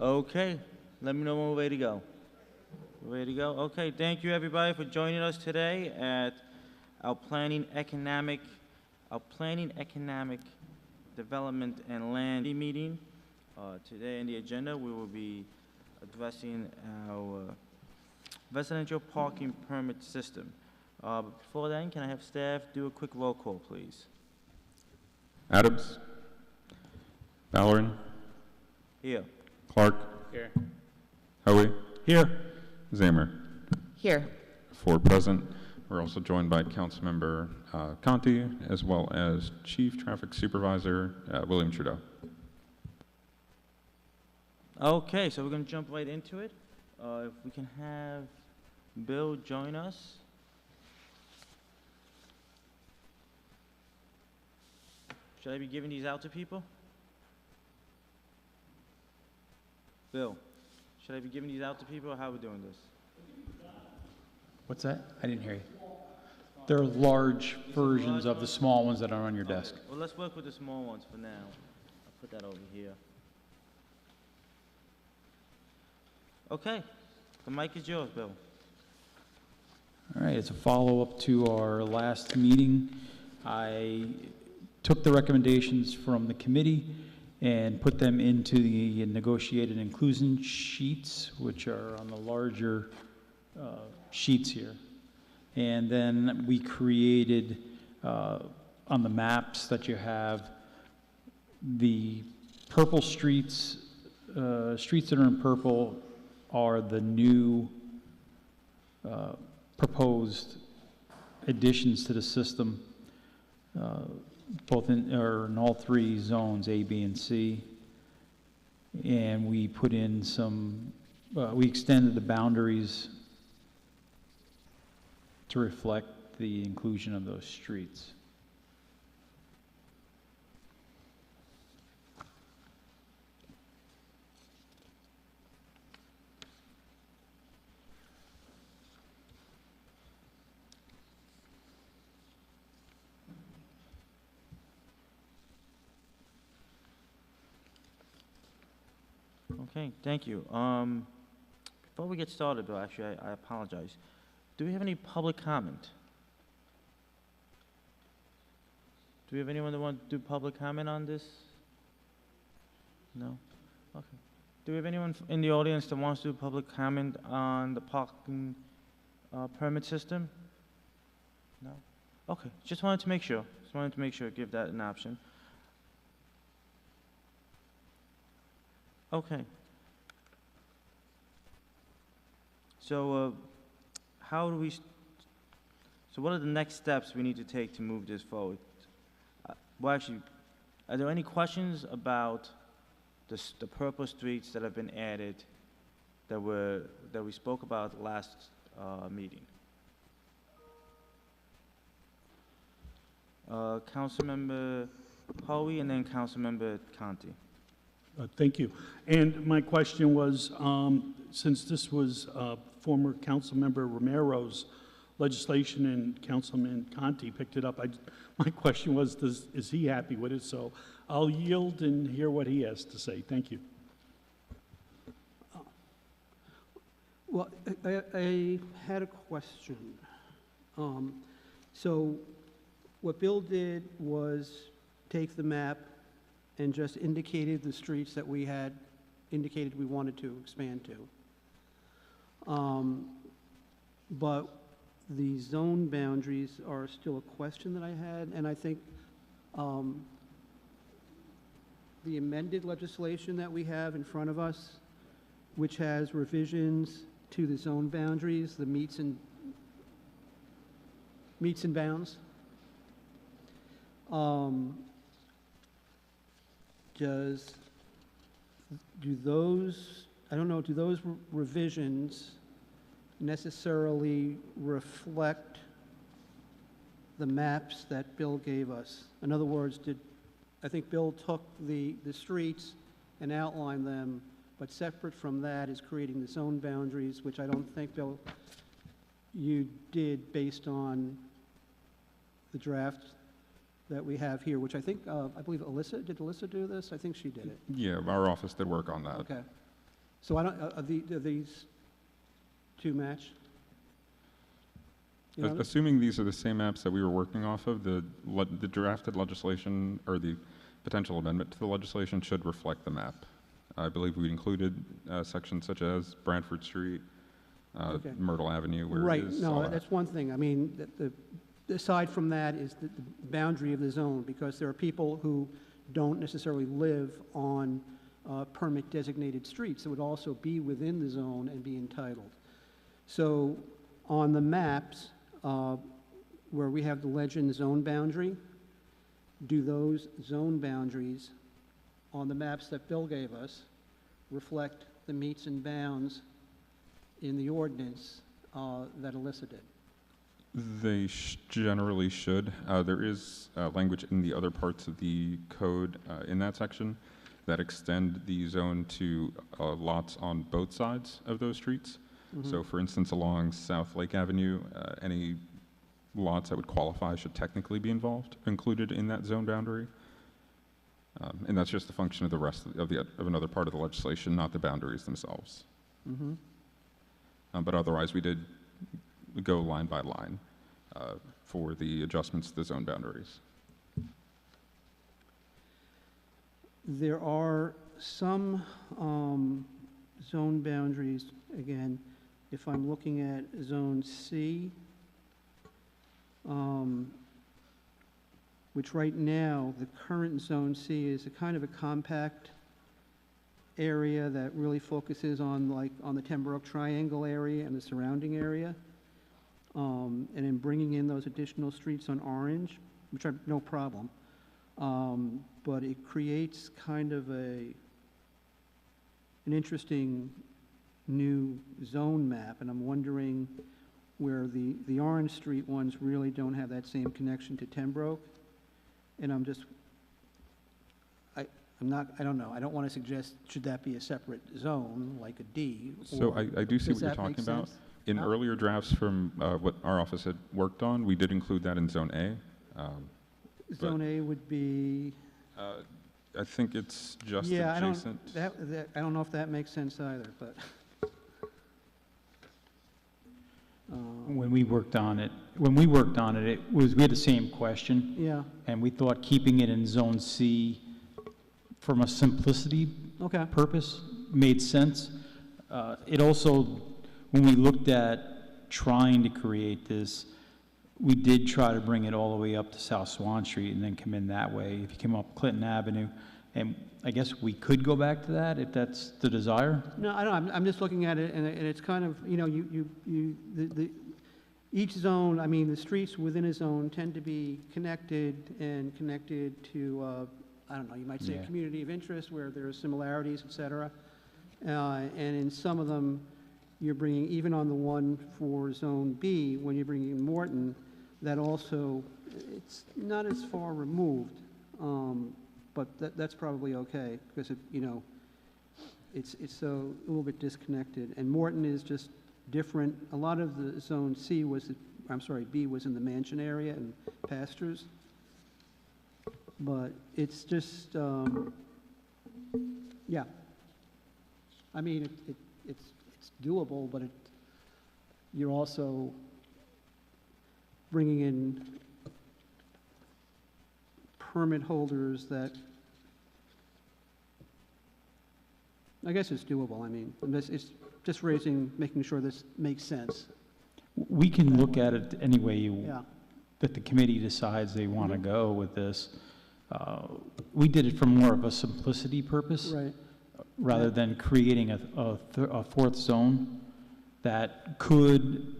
Okay, let me know when we're ready to go. We're ready to go? Okay, thank you everybody for joining us today at our planning economic development and land meeting. Today in the agenda, we will be addressing our residential parking permit system. Before then, can I have staff do a quick roll call, please? Adams. Ballerin. Here. Clark. Here. Hoey. Here. Zamer. Here. 4 present. We're also joined by Councilmember Conti, as well as Chief Traffic Supervisor William Trudeau. Okay, so we're going to jump right into it. If we can have Bill join us. Should I be giving these out to people? Bill, should I be giving these out to people, or how are we doing this? What's that? I didn't hear you. They're large versions of the small ones that are on your desk. Well, let's work with the small ones for now. I'll put that over here. Okay, the mic is yours, Bill. All right, as a follow-up to our last meeting, I took the recommendations from the committee and put them into the negotiated inclusion sheets, which are on the larger sheets here. And then we created, on the maps that you have, the purple streets, streets that are in purple are the new proposed additions to the system, both in all 3 zones, A, B, and C. And we put in some, we extended the boundaries to reflect the inclusion of those streets. Okay, thank you. Before we get started, Bill, actually, I apologize. Do we have any public comment? Do we have anyone that wants to do public comment on this? No? Okay. Do we have anyone in the audience that wants to do public comment on the parking permit system? No? Okay, just wanted to make sure. Just wanted to make sure, give that an option. Okay. So, how do we, so what are the next steps we need to take to move this forward? Well, actually, are there any questions about the purple streets that have been added that we spoke about last meeting? Councilmember Hoey and then Councilmember Conti. Thank you. And my question was, since this was former Councilmember Romero's legislation and Councilman Conti picked it up, my question was, is he happy with it? So I'll yield and hear what he has to say. Thank you. Well, I had a question. So what Bill did was take the map and just indicated the streets that we had indicated we wanted to expand to. But the zone boundaries are still a question that I had, and I think the amended legislation that we have in front of us, which has revisions to the zone boundaries, the meets and bounds, do those revisions necessarily reflect the maps that Bill gave us? In other words, I think Bill took the streets and outlined them, but separate from that is creating the zone boundaries, which I don't think, Bill, you did based on the draft that we have here, which I think, I believe did Alyssa do this? I think she did it. Yeah, our office did work on that. Okay. So I don't, are these two match? You know, Assuming these are the same maps that we were working off of, the drafted legislation or the potential amendment to the legislation should reflect the map. I believe we included sections such as Brantford Street, Okay. Myrtle Avenue, where Right, it is. no, all that. that's one thing. I mean, aside from that is the boundary of the zone, because there are people who don't necessarily live on permit-designated streets that would also be within the zone and be entitled. So on the maps, where we have the legend zone boundary, do those zone boundaries on the maps that Bill gave us reflect the meets and bounds in the ordinance that elicited? They generally should. There is language in the other parts of the code in that section that extend the zone to lots on both sides of those streets. So for instance, along South Lake Avenue, any lots that would qualify should technically be included in that zone boundary. And that's just a function of the rest of another part of the legislation, not the boundaries themselves. But otherwise, we did go line by line for the adjustments to the zone boundaries. There are some zone boundaries, again, if I'm looking at Zone C, which right now, the current Zone C is a kind of a compact area that really focuses on the Pembroke Triangle area and the surrounding area. And in bringing in those additional streets on Orange, which are no problem, but it creates kind of an interesting new zone map, and I'm wondering where the Orange Street ones really don't have that same connection to Pembroke, and I don't know, I don't want to suggest, should that be a separate zone, like a D? So I do see what does you're that make talking about. sense? In earlier drafts from what our office had worked on, we did include that in Zone A. Zone A would be, I think it's just yeah, adjacent. I don't know if that makes sense either, but. When we worked on it, it was, we had the same question, Yeah, and we thought keeping it in Zone C from a simplicity okay, purpose made sense. It also, when we looked at trying to create this, we did try to bring it all the way up to South Swan Street and then come in that way. If you came up Clinton Avenue, and I guess we could go back to that if that's the desire. no, I don't, I'm just looking at it, and it's kind of, you know, each zone, I mean, the streets within a zone tend to be connected to, I don't know, you might say a Yeah. community of interest where there are similarities, et cetera. And in some of them, you're bringing, even on the one for Zone B, when you're bringing in Morton, that also, it's not as far removed, but that's probably okay, because, you know, it's a little bit disconnected. And Morton is just different. A lot of the Zone C was, B was in the mansion area and pastures. But it's just, yeah. I mean, it's doable, but you're also bringing in permit holders that, I guess it's doable. I mean, it's just making sure this makes sense. We can look at it any way Yeah, that the committee decides they want to go with this. We did it for more of a simplicity purpose, right. rather than creating a fourth zone that could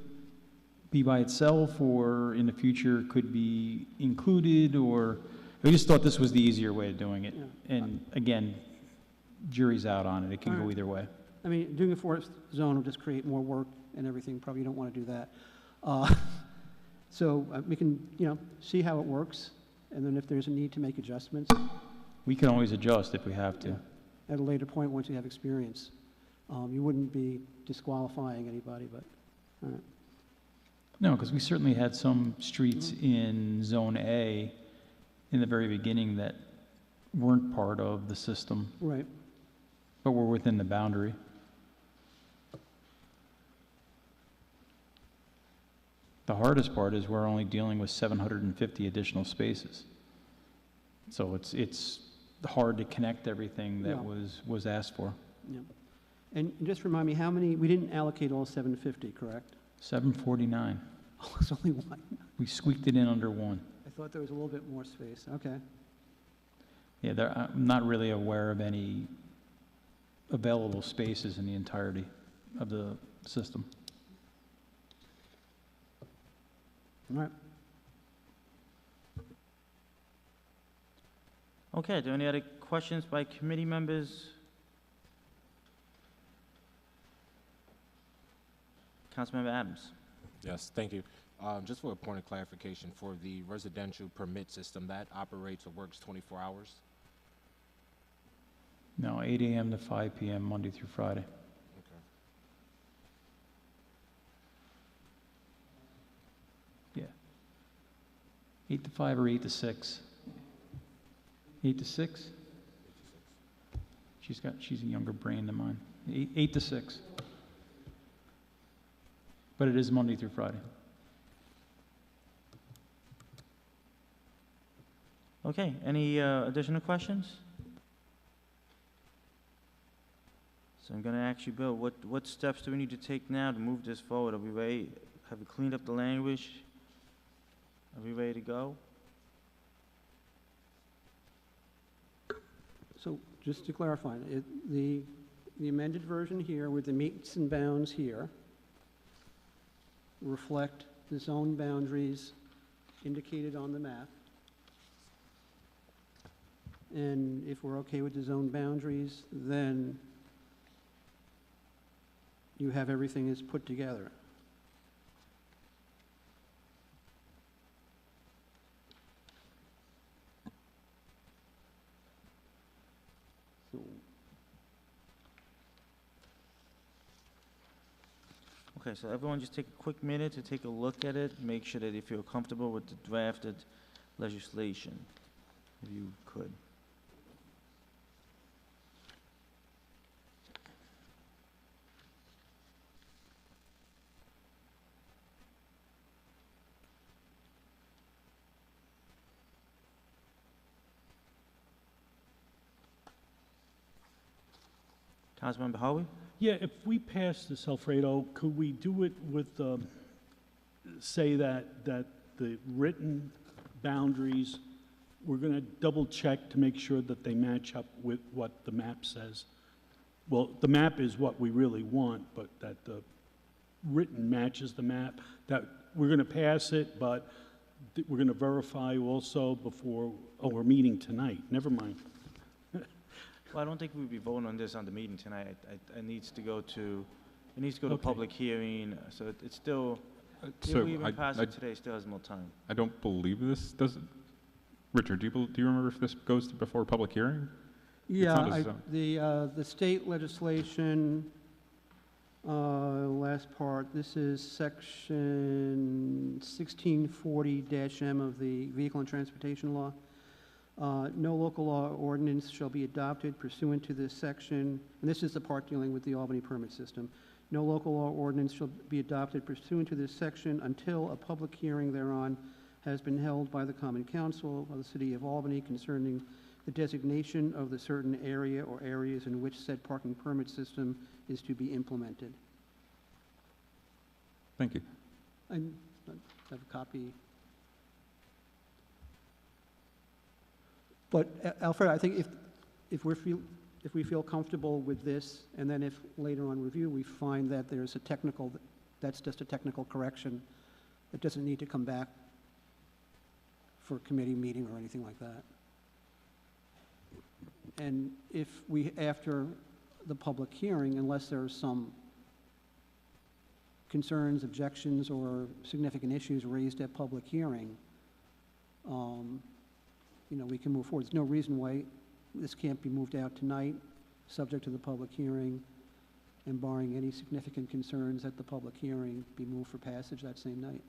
be by itself or in the future could be included, or we just thought this was the easier way of doing it. Yeah. And again, jury's out on it. It can All go right. either way. I mean, doing a fourth zone will just create more work and everything. Probably don't want to do that. So we can, you know, see how it works, and then if there's a need to make adjustments We can always adjust if we have to. Yeah. At a later point once you have experience. You wouldn't be disqualifying anybody, but, all right. No, because we certainly had some streets Mm-hmm. in Zone A in the very beginning that weren't part of the system, Right. but were within the boundary. The hardest part is we're only dealing with 750 additional spaces. So it's hard to connect everything that Yeah. was asked for. Yeah. And just remind me, how many, we didn't allocate all 750, correct? 749. Oh, it's only one. We squeaked it in under one. I thought there was a little bit more space. Okay. Yeah, I'm not really aware of any available spaces in the entirety of the system. All right. Okay, are there any other questions by committee members? Councilmember Adams. Yes, thank you. Just for a point of clarification, for the residential permit system, that operates or works 24 hours? No, 8 a.m. to 5 p.m., Monday through Friday. Okay. Yeah. 8 to 5 or 8 to 6? 8 to 6? She's a younger brain than mine. 8 to 6. But it is Monday through Friday. Okay, any additional questions? So I'm gonna ask you, Bill, what steps do we need to take now to move this forward? Are we ready? Have we cleaned up the language? Are we ready to go? So just to clarify, the amended version here with the meets and bounds here reflect the zone boundaries indicated on the map. And if we're okay with the zone boundaries, then you have everything is put together. So, Okay, so everyone just take a quick minute to take a look at it, make sure that you feel comfortable with the drafted legislation, if you could. Councilmember Howie? Yeah, if we pass this, Alfredo, could we do it with, say that the written boundaries, we're going to double check to make sure that they match up with what the map says? Well, the map is what we really want, but that the written matches the map, that we're going to pass it, but we're going to verify also before, oh, we're meeting tonight, never mind. Well, I don't think we'll be voting on this on the meeting tonight. It needs to go to, Okay. public hearing, so it's still, if So we even pass I it today, it still has more time. don't believe this does. Richard, do you remember if this goes to before public hearing? yeah, not a zone. the state legislation, last part, this is section 1640-M of the Vehicle and Transportation Law. No local law or ordinance shall be adopted pursuant to this section, and this is the part dealing with the Albany permit system. No local law or ordinance shall be adopted pursuant to this section until a public hearing thereon has been held by the Common Council of the City of Albany concerning the designation of the certain area or areas in which said parking permit system is to be implemented. Thank you. I have a copy. But Alfred, I think if we feel comfortable with this, and then if later on review we find that there's a technical, that's just a technical correction, it doesn't need to come back for a committee meeting or anything like that. And if we, after the public hearing, unless there's some concerns, objections, or significant issues raised at public hearing, we can move forward. There's no reason why this can't be moved out tonight, subject to the public hearing, and barring any significant concerns at the public hearing, be moved for passage that same night.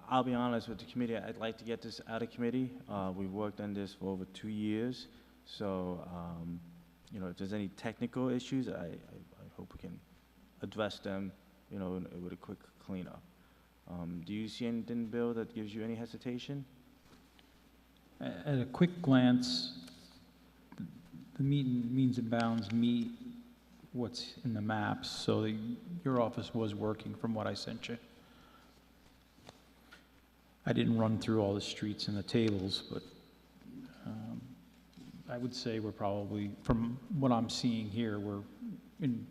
I'll be honest with the committee, I'd like to get this out of committee. We've worked on this for over 2 years, so, if there's any technical issues, I hope we can address them you know, with a quick cleanup. Do you see anything, Bill, that gives you any hesitation? At a quick glance, the means and bounds meet what's in the maps, so your office was working from what I sent you. I didn't run through all the streets and the tables, but I would say we're probably, from what I'm seeing here, we're in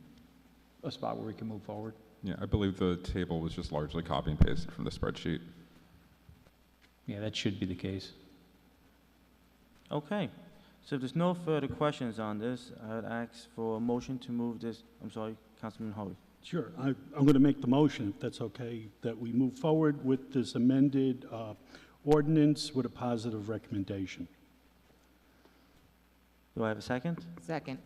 a spot where we can move forward. Yeah, I believe the table was just largely copy and pasted from the spreadsheet. Yeah, that should be the case. Okay, so if there's no further questions on this, I would ask for a motion to move this, I'm sorry, Councilman Howie. Sure, I'm going to make the motion, if that's okay, that we move forward with this amended ordinance with a positive recommendation. Do I have a second? Second.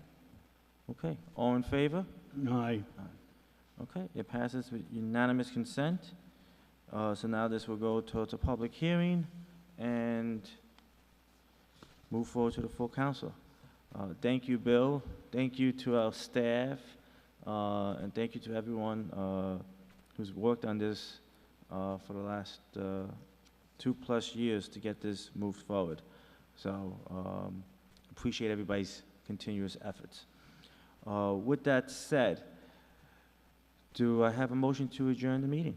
Okay, all in favor? Aye. Okay, it passes with unanimous consent. So now this will go towards a public hearing and move forward to the full council. Thank you, Bill. Thank you to our staff, and thank you to everyone who's worked on this for the last 2+ years to get this moved forward. So appreciate everybody's continuous efforts. With that said, do I have a motion to adjourn the meeting?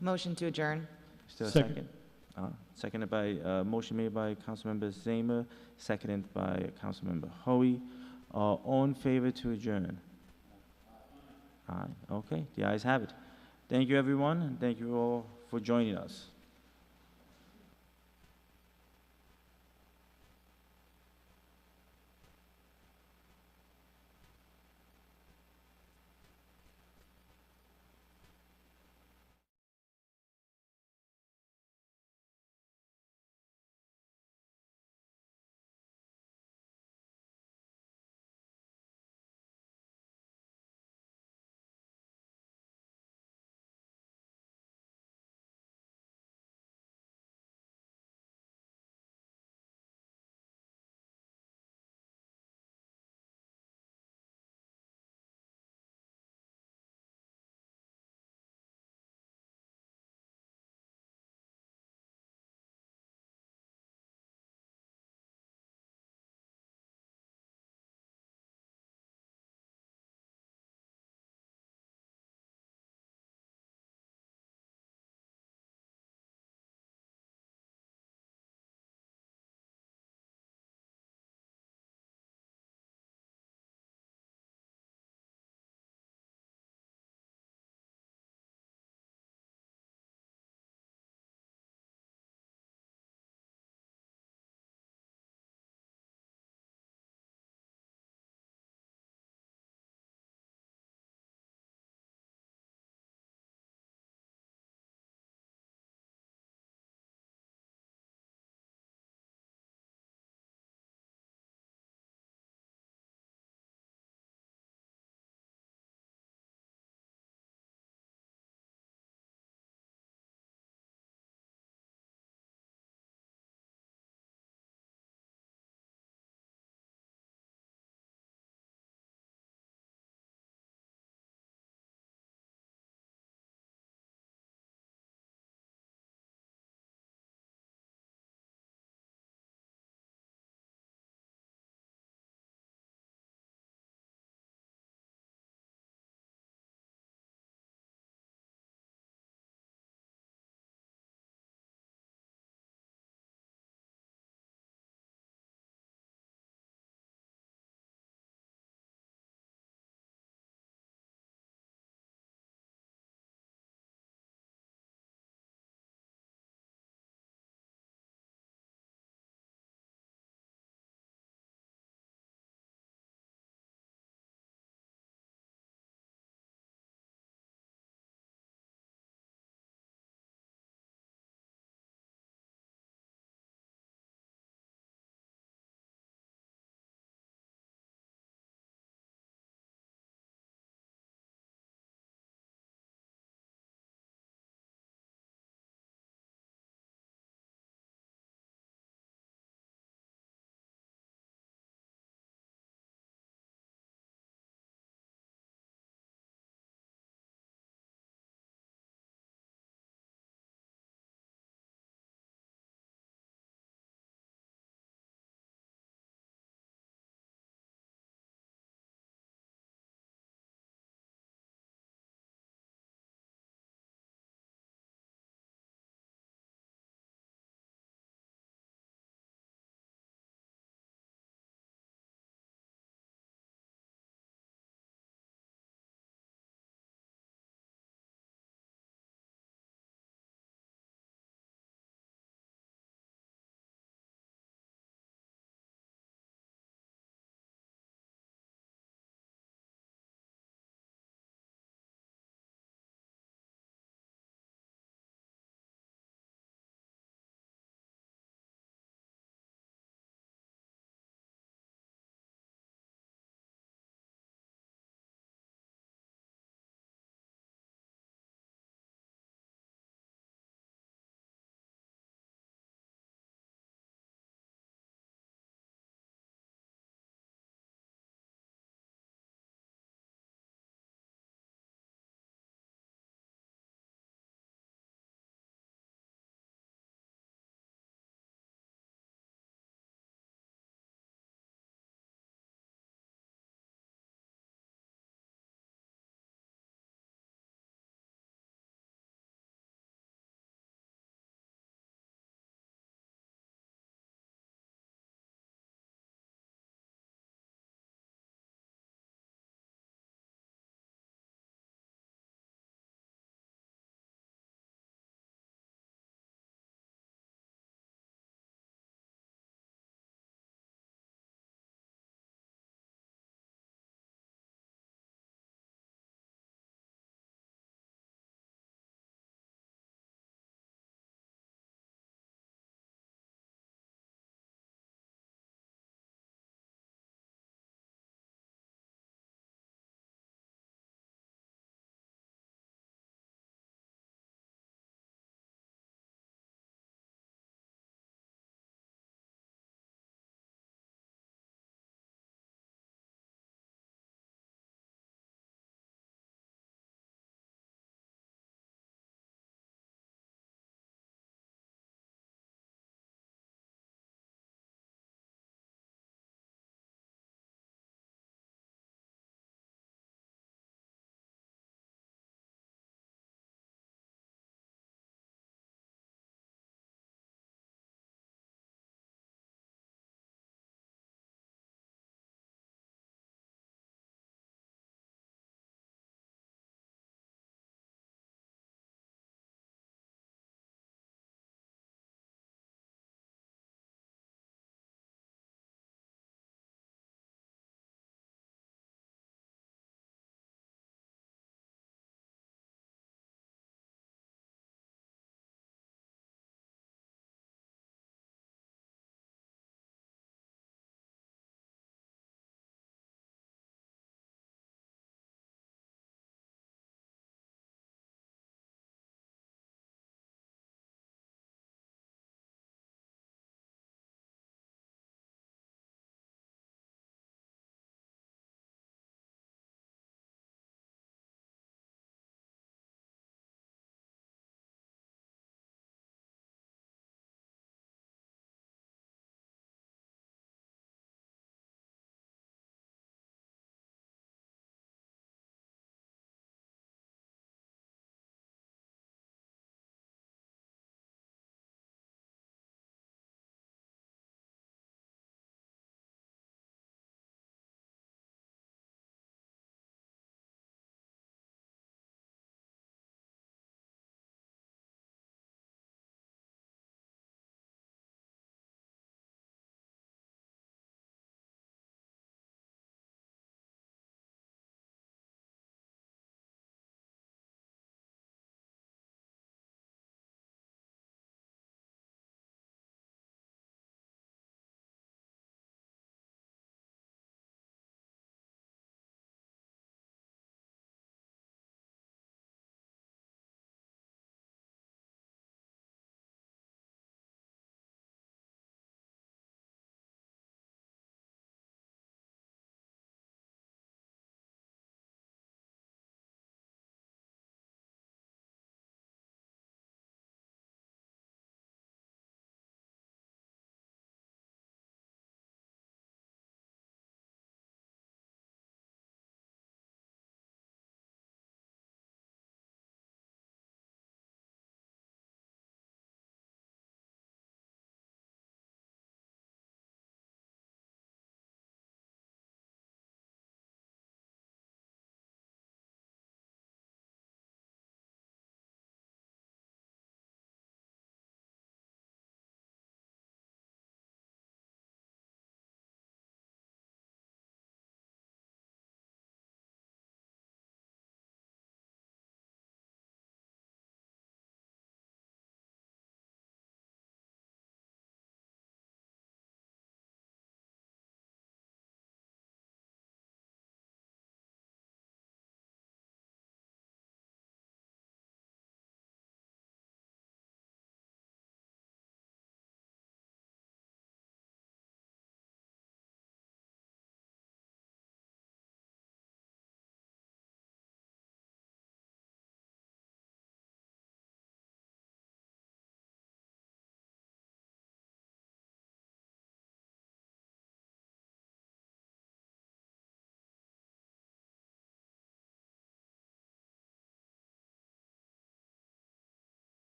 Motion to adjourn. Is there a Second. second? Seconded by, motion made by Councilmember Zamer, seconded by Councilmember Hoey. All in favor to adjourn? Aye, okay, the ayes have it. Thank you, everyone, and thank you all for joining us.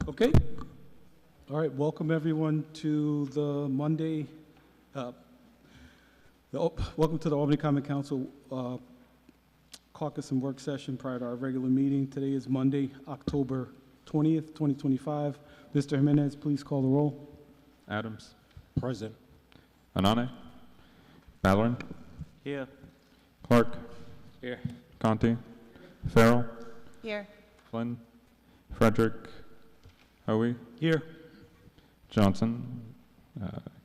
Okay. All right, welcome everyone to the Monday, welcome to the Albany Common Council caucus and work session prior to our regular meeting. Today is Monday, October 20th, 2025. Mr. Jimenez, please call the roll. Adams. Present. Anane. Ballerin. Here. Clark. Here. Conti. Farrell. Here. Flynn. Frederick. Hoey. Here. Johnson.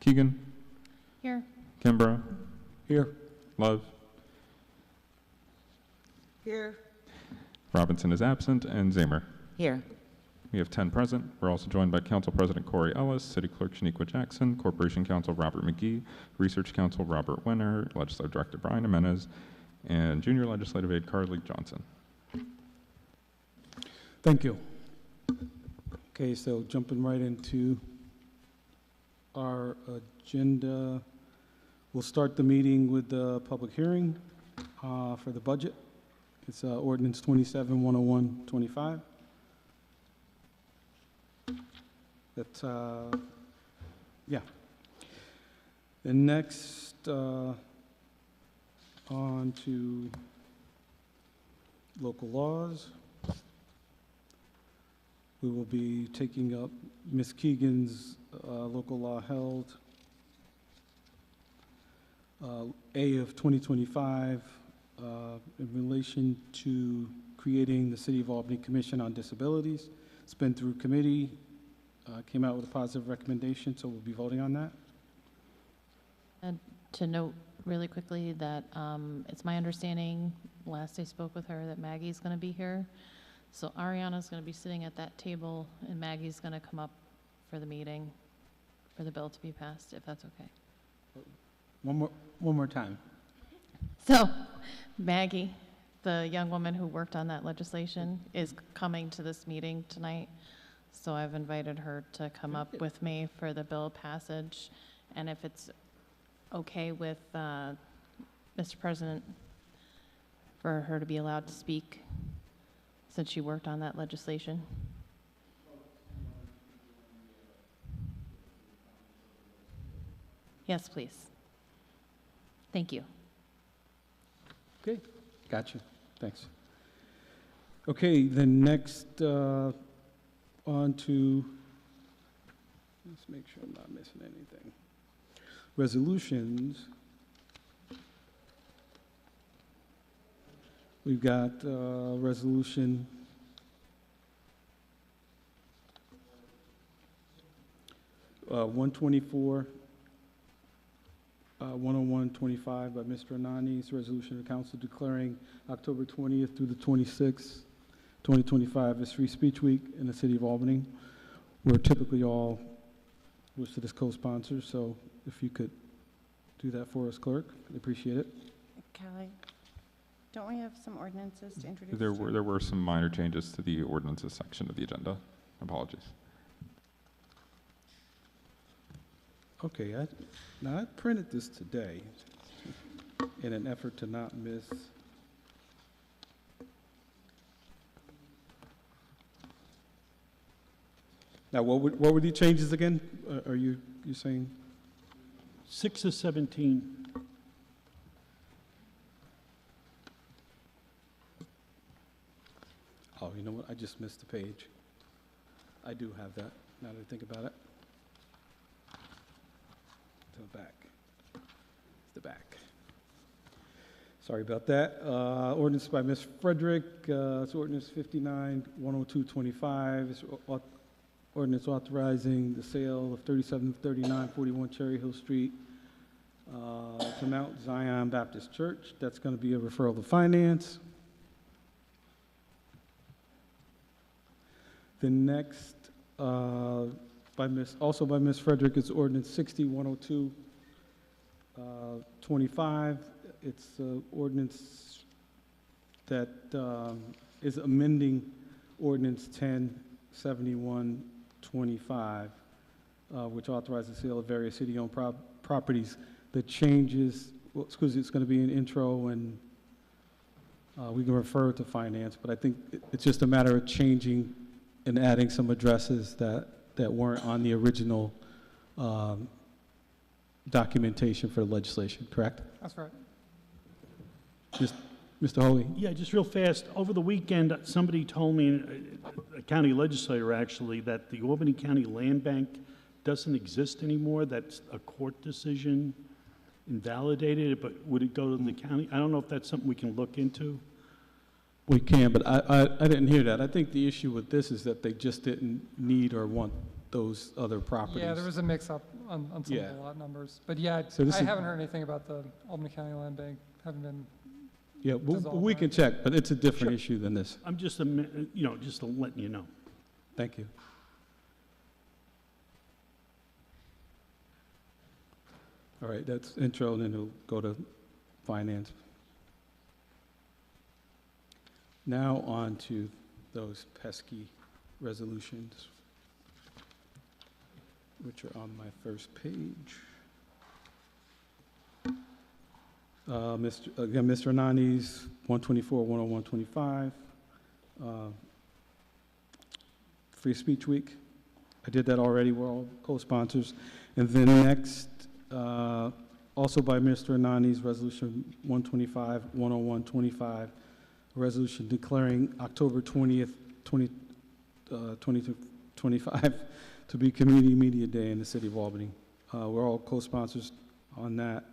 Keegan. Here. Kimbrough. Here. Love. Here. Robinson is absent, and Zamer. Here. We have 10 present. We're also joined by Council President Corey Ellis, City Clerk Shaniqua Jackson, Corporation Counsel Robert McGee, Research Counsel Robert Wenner, Legislative Director Brian Jimenez, and Junior Legislative Aide Carly Johnson. Thank you. Okay, so jumping right into our agenda, we'll start the meeting with the public hearing for the budget. It's Ordinance 27-101-25. That's, yeah. And next, on to local laws. We will be taking up Ms. Keegan's local law held A of 2025 in relation to creating the City of Albany Commission on Disabilities. It's been through committee, came out with a positive recommendation, so we'll be voting on that. And to note really quickly that it's my understanding, last I spoke with her, that Maggie's going to be here. So Ariana's going to be sitting at that table, and Maggie's going to come up for the meeting, for the bill to be passed, if that's okay. One more time. So Maggie, the young woman who worked on that legislation, is coming to this meeting tonight. So I've invited her to come up with me for the bill passage. And if it's okay with Mr. President, for her to be allowed to speak, since she worked on that legislation. Yes, please. Thank you. Okay, got you. Thanks. Okay, then next on to, let's make sure I'm not missing anything. Resolutions. We've got resolution 124, 101-25 by Mr. Anani's resolution of the council declaring October 20th through the 26th, 2025 as Free Speech Week in the city of Albany. We're typically all listed as co-sponsors, so if you could do that for us, clerk, I'd appreciate it. Callie, don't we have some ordinances to introduce? There were some minor changes to the ordinances section of the agenda. Apologies. Okay, now I printed this today in an effort to not miss. Now, what were the changes again? Are you saying? 6 of 17. Oh, you know what? I just missed the page. I do have that, now that I think about it. To the back. It's the back. Sorry about that. Ordinance by Ms. Frederick. It's ordinance 59-102-25. It's ordinance authorizing the sale of 3739-41 Cherry Hill Street to Mount Zion Baptist Church. That's going to be a referral to finance. The next, also by Ms. Frederick, is ordinance 60-102-25. It's ordinance that is amending ordinance 10-71-25, which authorizes the sale of various city-owned properties. The changes, well, excuse me, it's going to be an intro, and we can refer to finance, but I think it's just a matter of changing and adding some addresses that weren't on the original documentation for the legislation, correct? That's right. Mr. Holy? Yeah, just real fast. Over the weekend, somebody told me, a county legislator actually, that the Albany County Land Bank doesn't exist anymore. That's a court decision, invalidated it, but would it go to the county? I don't know if that's something we can look into. We can, but I didn't hear that. I think the issue with this is that they just didn't need or want those other properties. Yeah, there was a mix-up on some Yeah. of the lot numbers. But yeah, So this I is- haven't heard anything about the Albany County Land Bank having been, Yeah, dissolve we that. can check, but it's a different Sure. issue than this. I'm just, just letting you know. Thank you. All right, that's intro, and then we'll go to finance. Now on to those pesky resolutions, which are on my first page. Mr. Anani's 124, 101, 25. Free Speech Week. I did that already. We're all co-sponsors. And then next, also by Mr. Anani's Resolution 125, 101, 25, a resolution declaring October 20th, 2025 to be Community Media Day in the City of Albany. We're all co-sponsors on that,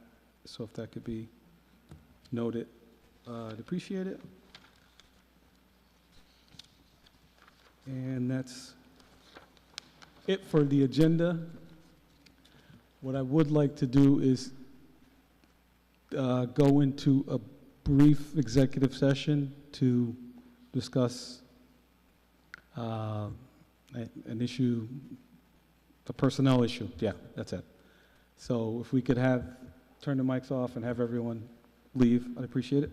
so if that could be noted, I'd appreciate it. And that's it for the agenda. What I would like to do is go into a brief executive session to discuss an issue, a personnel issue. Yeah, that's it. So if we could turn the mics off and have everyone leave, I'd appreciate it.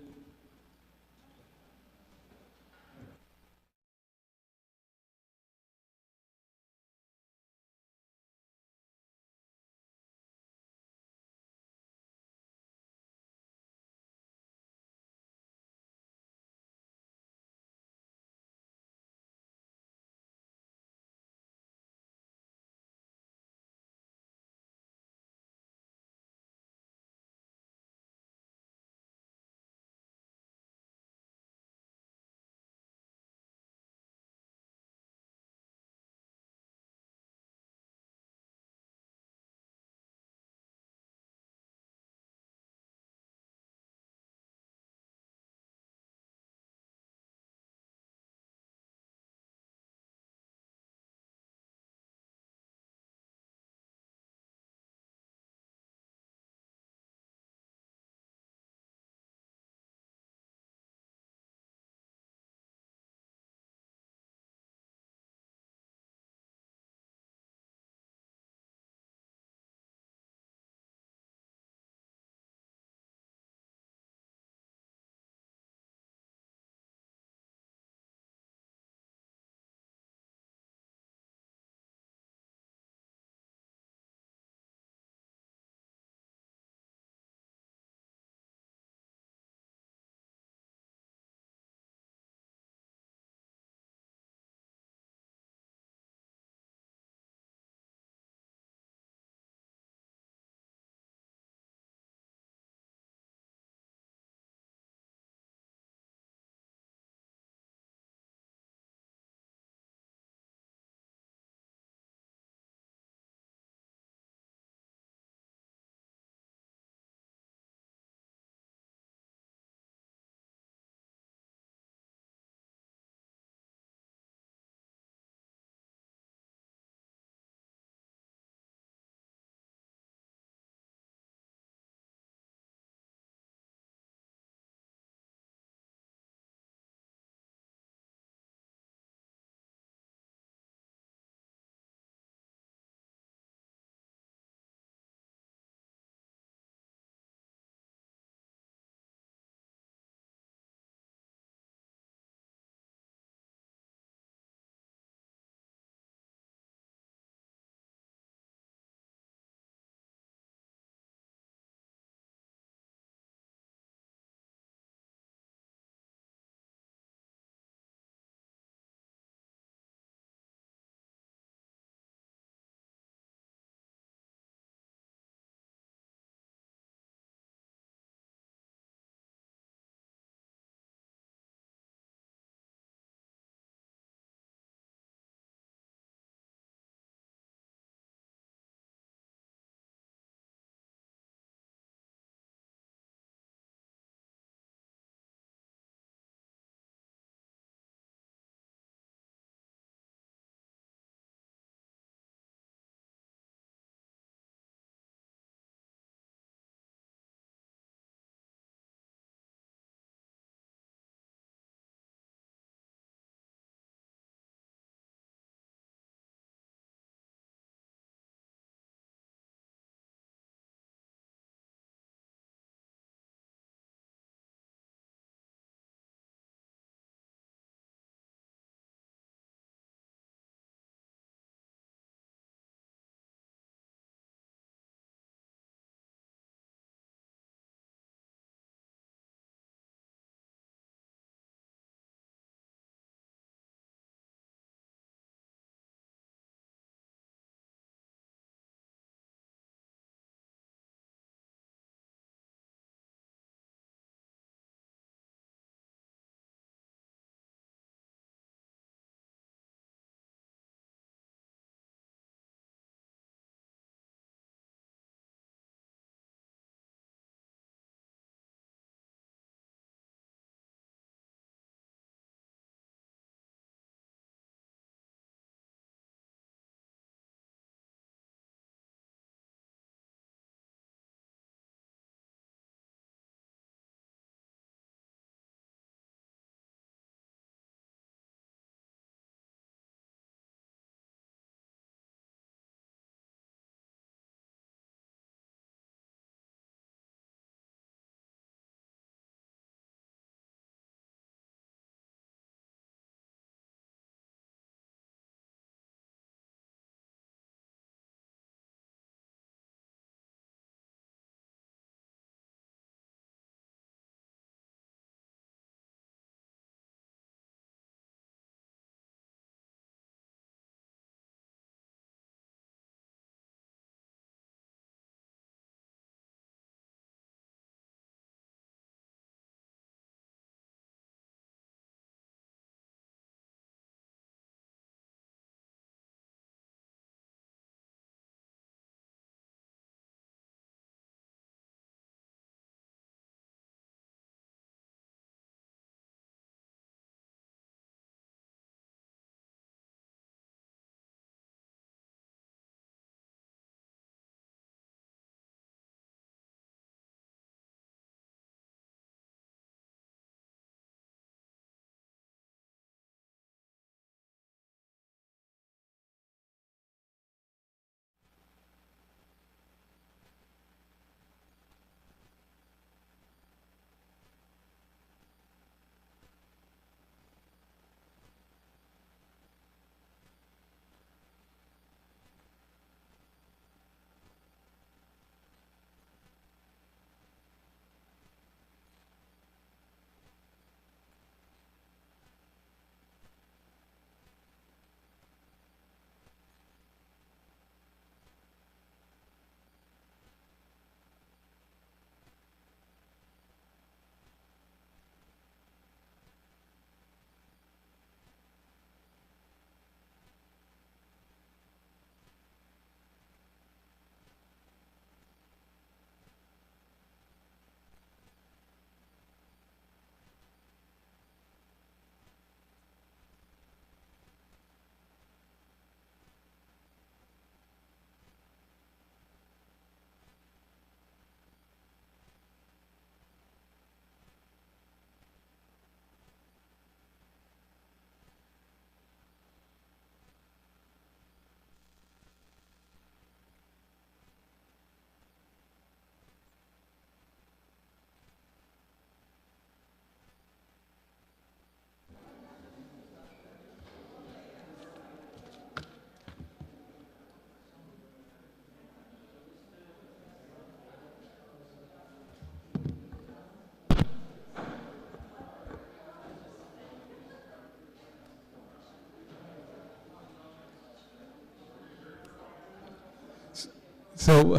So,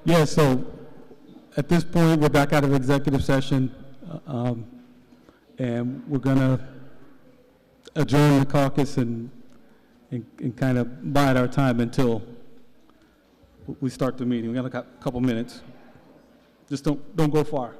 yeah, so at this point, we're back out of executive session, and we're going to adjourn the caucus and kind of bide our time until we start the meeting. We got a couple minutes. Just don't go far.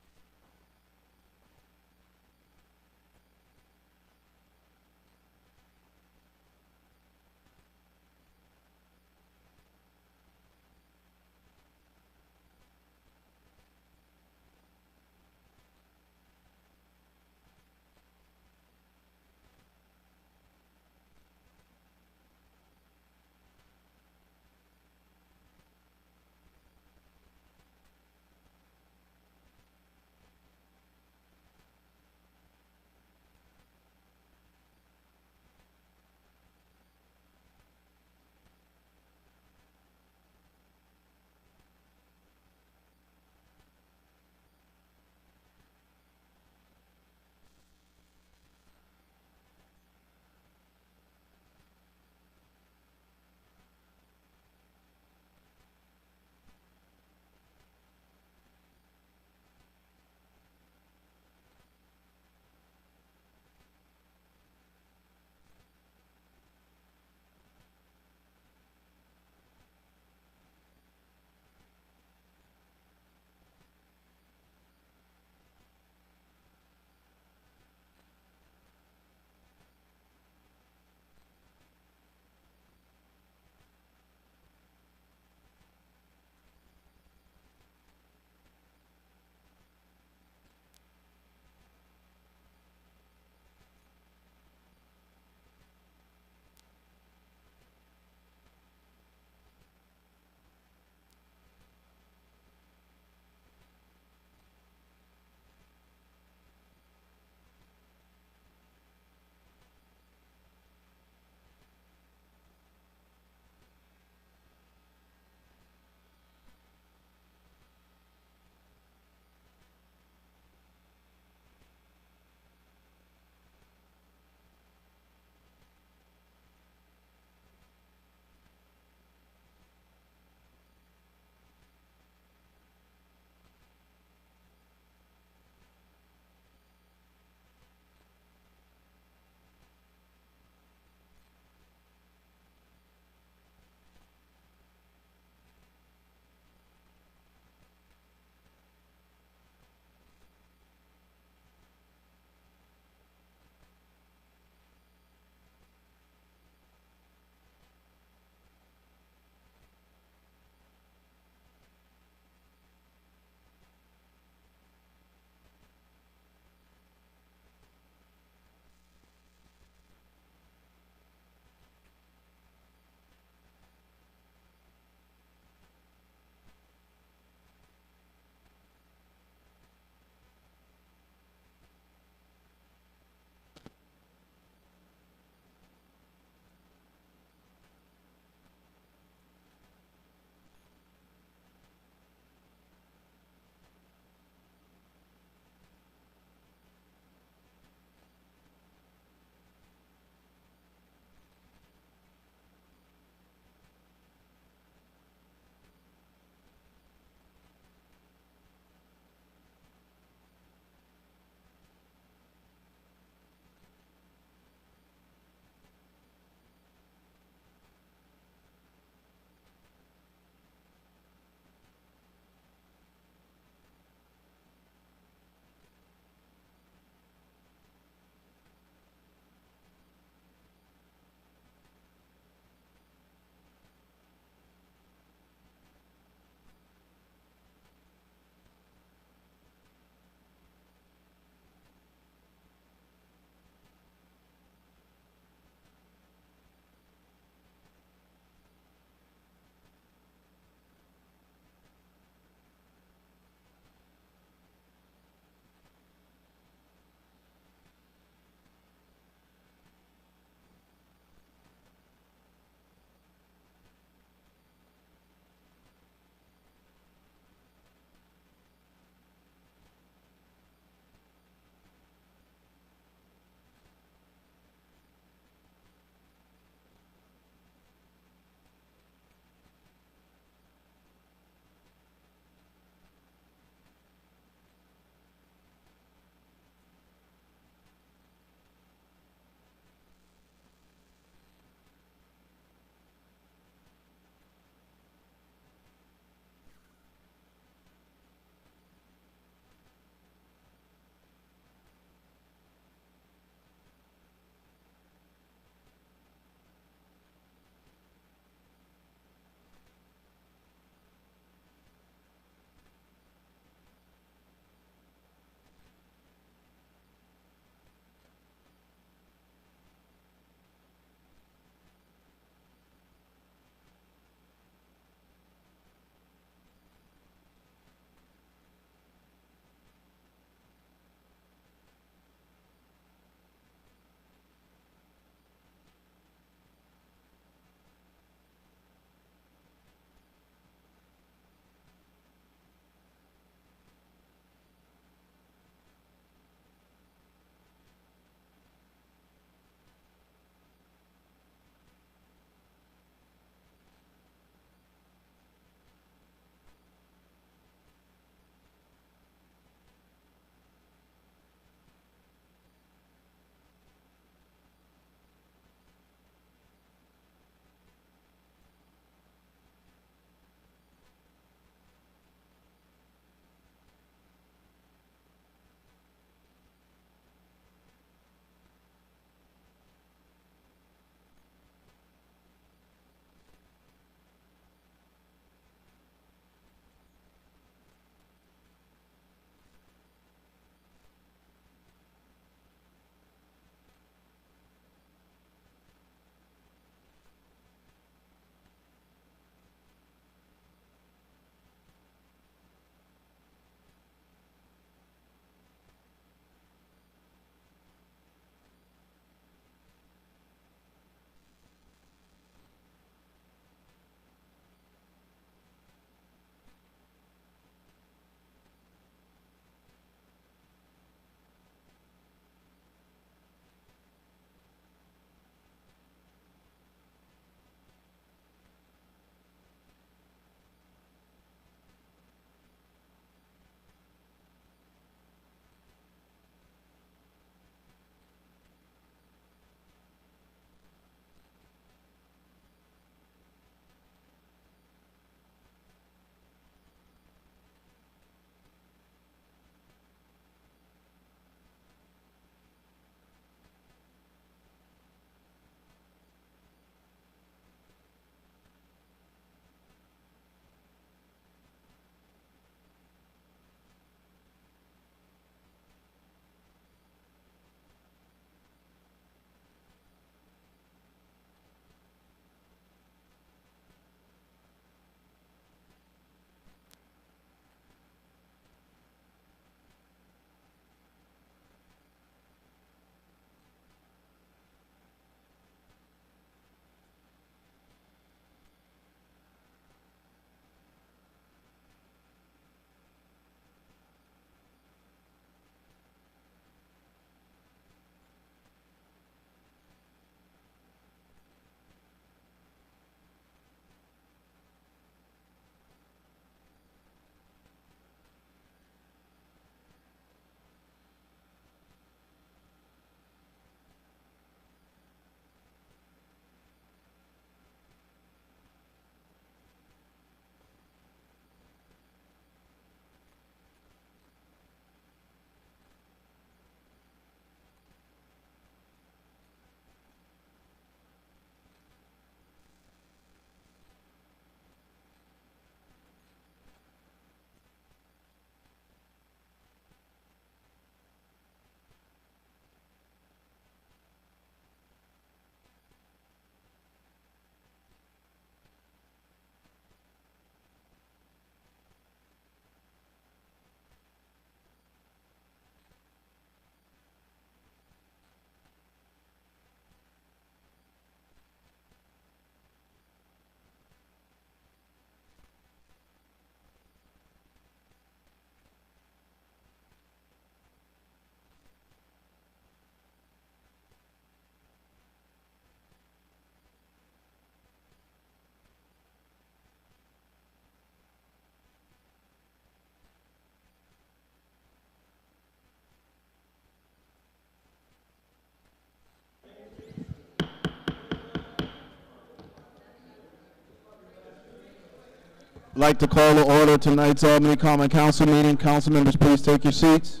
I'd like to call to order tonight's Albany Common Council meeting. Council members, please take your seats.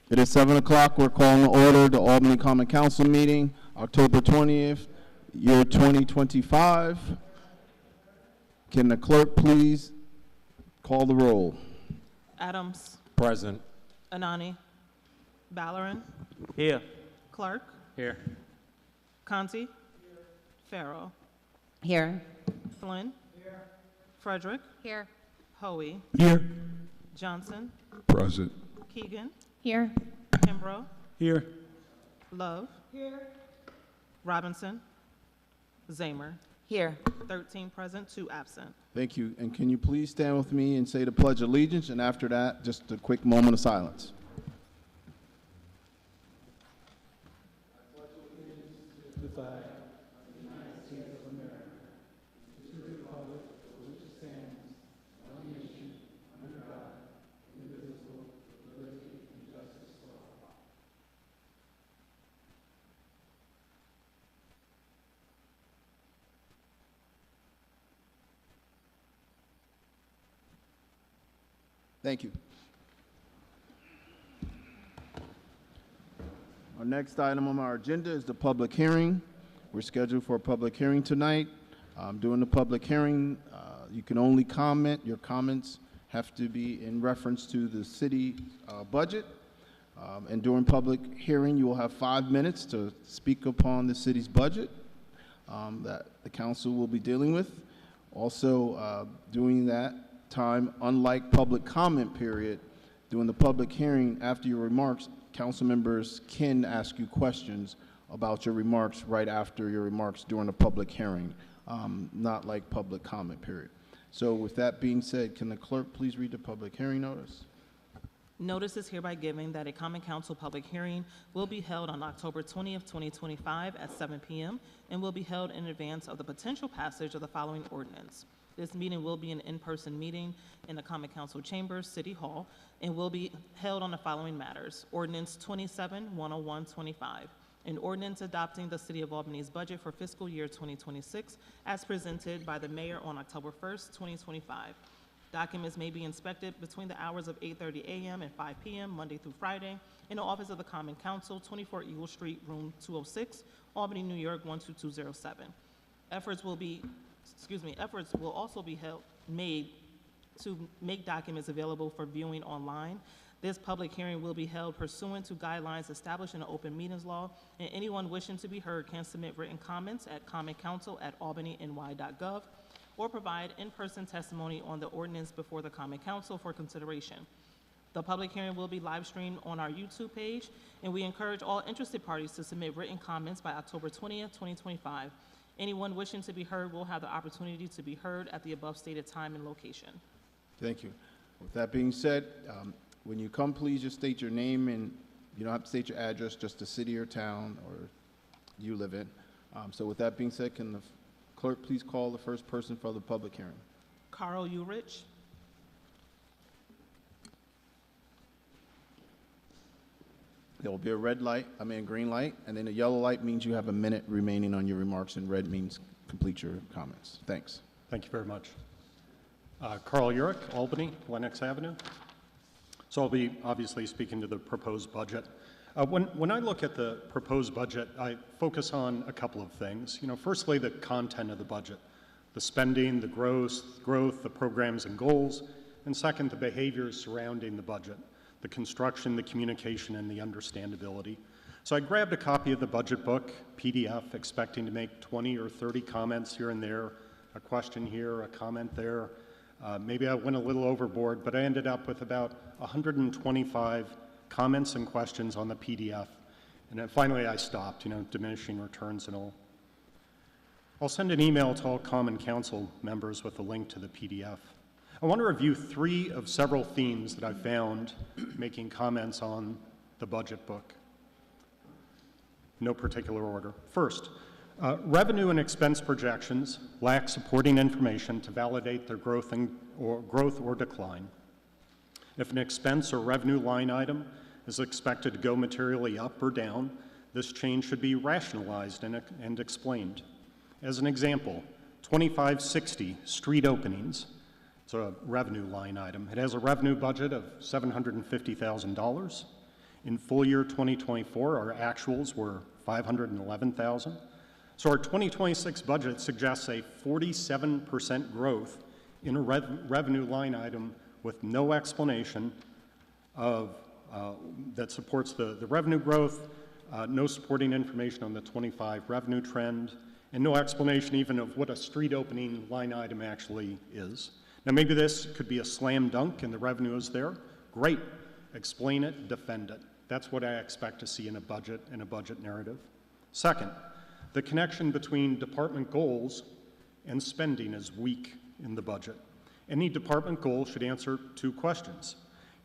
It is 7 o'clock. We're calling to order the Albany Common Council meeting, October 20th, year 2025. Can the clerk please call the roll? Adams. Present. Anani. Ballerin. Here. Clark. Here. Conti. Farrell. Here. Flynn. Here. Frederick. Here. Hoey. Here. Johnson. Present. Keegan. Here. Kimbrough. Here. Love. Here. Robinson. Zamer. Here. 13 present, 2 absent. Thank you. And can you please stand with me and say the Pledge of Allegiance? And after that, just a quick moment of silence. Thank you. Our next item on our agenda is the public hearing. We're scheduled for a public hearing tonight. During the public hearing, you can only comment. Your comments have to be in reference to the city budget. And during public hearing, you will have 5 minutes to speak upon the city's budget that the council will be dealing with. Also, during that time, unlike public comment period, during the public hearing, after your remarks, council members can ask you questions about your remarks right after your remarks during the public hearing, not like public comment period. So with that being said, can the clerk please read the public hearing notice? Notice is hereby given that a common council public hearing will be held on October 20th, 2025 at 7 p.m. and will be held in advance of the potential passage of the following ordinance. This meeting will be an in-person meeting in the Common Council Chambers, City Hall, and will be held on the following matters. Ordinance 27-10125, an ordinance adopting the City of Albany's budget for fiscal year 2026 as presented by the mayor on October 1st, 2025. Documents may be inspected between the hours of 8:30 a.m. and 5 p.m. Monday through Friday in the office of the Common Council, 24 Eagle Street, room 206, Albany, New York, 12207. Efforts will also be made to make documents available for viewing online. This public hearing will be held pursuant to guidelines established in the Open Meetings Law, and anyone wishing to be heard can submit written comments at commoncouncil@albanyny.gov or provide in-person testimony on the ordinance before the Common Council for consideration. The public hearing will be live streamed on our YouTube page, and we encourage all interested parties to submit written comments by October 20th, 2025. Anyone wishing to be heard will have the opportunity to be heard at the above stated time and location. Thank you. With that being said, when you come, please just state your name, and you don't have to state your address, just the city or town or you live in. So with that being said, can the clerk please call the first person for the public hearing? Carl Urich. There will be a green light, and then a yellow light means you have a minute remaining on your remarks, and red means complete your comments. Thanks. Thank you very much. Carl Urich, Albany, Lenox Avenue. So I'll be obviously speaking to the proposed budget. When I look at the proposed budget, I focus on a couple of things. Firstly, the content of the budget, the spending, the growth, the programs and goals, and second, the behaviors surrounding the budget, the construction, the communication, and the understandability. So I grabbed a copy of the budget book, PDF, expecting to make 20 or 30 comments here and there, a question here, a comment there. Maybe I went a little overboard, but I ended up with about 125 comments and questions on the PDF. And then finally I stopped, diminishing returns and all. I'll send an email to all Common Council members with a link to the PDF. I want to review 3 of several themes that I found making comments on the budget book. No particular order. First, revenue and expense projections lack supporting information to validate their growth or decline. If an expense or revenue line item is expected to go materially up or down, this change should be rationalized and explained. As an example, 2560 street openings It's a revenue line item. It has a revenue budget of $750,000. In full year 2024, our actuals were $511,000. So our 2026 budget suggests a 47% growth in a revenue line item with no explanation of that supports the revenue growth, no supporting information on the 25 revenue trend, and no explanation even of what a street opening line item actually is. Now maybe this could be a slam dunk and the revenue is there. Great. Explain it, defend it. That's what I expect to see in a budget and a budget narrative. Second, the connection between department goals and spending is weak in the budget. Any department goal should answer two questions.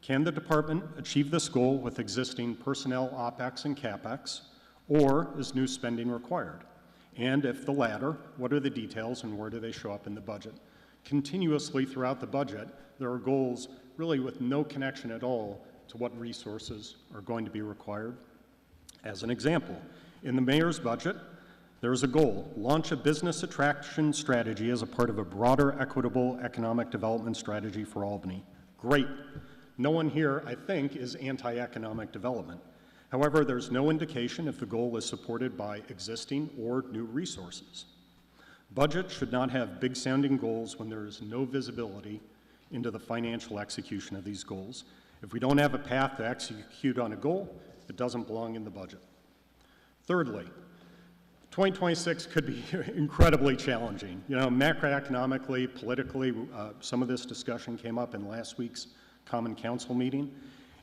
Can the department achieve this goal with existing personnel OPEX and CAPEX, or is new spending required? And if the latter, what are the details and where do they show up in the budget? Continuously throughout the budget, there are goals really with no connection at all to what resources are going to be required. As an example, in the mayor's budget, there is a goal, launch a business attraction strategy as a part of a broader equitable economic development strategy for Albany. Great. No one here, I think, is anti-economic development. However, there's no indication if the goal is supported by existing or new resources. Budget should not have big-sounding goals when there is no visibility into the financial execution of these goals. If we don't have a path to execute on a goal, it doesn't belong in the budget. Thirdly, 2026 could be incredibly challenging. You know, macroeconomically, politically, some of this discussion came up in last week's Common Council meeting,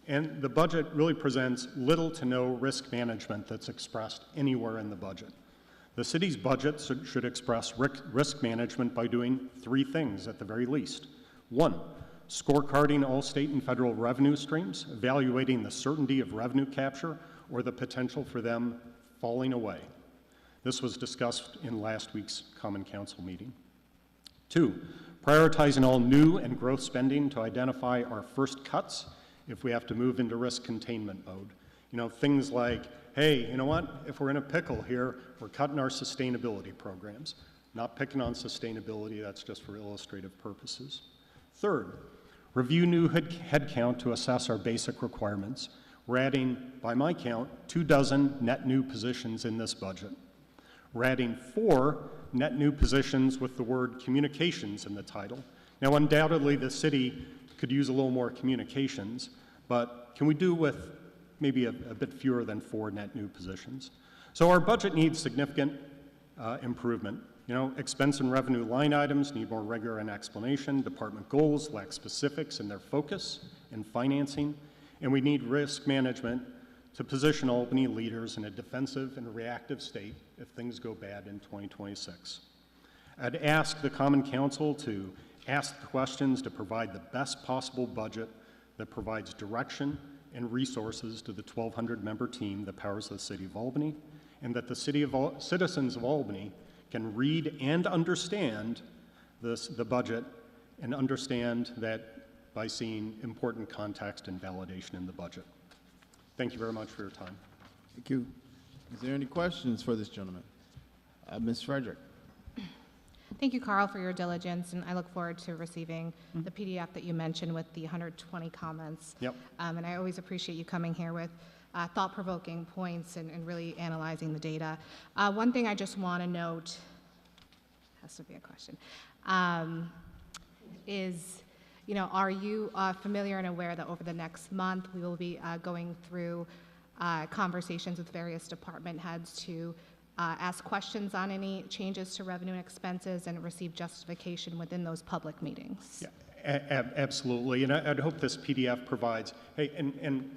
and the budget really presents little to no risk management that's expressed anywhere in the budget. The city's budget should express risk management by doing three things at the very least. One, scorecarding all state and federal revenue streams, evaluating the certainty of revenue capture or the potential for them falling away. This was discussed in last week's Common Council meeting. Two, prioritizing all new and growth spending to identify our first cuts if we have to move into risk containment mode. You know, things like, hey, you know what, if we're in a pickle here, we're cutting our sustainability programs. Not picking on sustainability, that's just for illustrative purposes. Third, review new headcount to assess our basic requirements. We're adding, by my count, 24 net new positions in this budget. We're adding 4 net new positions with the word communications in the title. Now, undoubtedly, the city could use a little more communications, but can we do with maybe a bit fewer than 4 net new positions? So our budget needs significant improvement. You know, expense and revenue line items need more rigor and explanation. Department goals lack specifics in their focus and financing. And we need risk management to position Albany leaders in a defensive and reactive state if things go bad in 2026. I'd ask the Common Council to ask questions to provide the best possible budget that provides direction and resources to the 1,200-member team that powers the City of Albany, and that the citizens of Albany can read and understand the budget and understand that by seeing important context and validation in the budget. Thank you very much for your time. Thank you. Is there any questions for this gentleman? Ms. Frederick. Thank you, Carl, for your diligence, and I look forward to receiving the PDF that you mentioned with the 120 comments. Yep. And I always appreciate you coming here with thought-provoking points and really analyzing the data. One thing I just want to note, has to be a question, is, you know, are you familiar and aware that over the next month we will be going through conversations with various department heads to ask questions on any changes to revenue and expenses and receive justification within those public meetings? Yeah, absolutely, and I'd hope this PDF provides, hey, and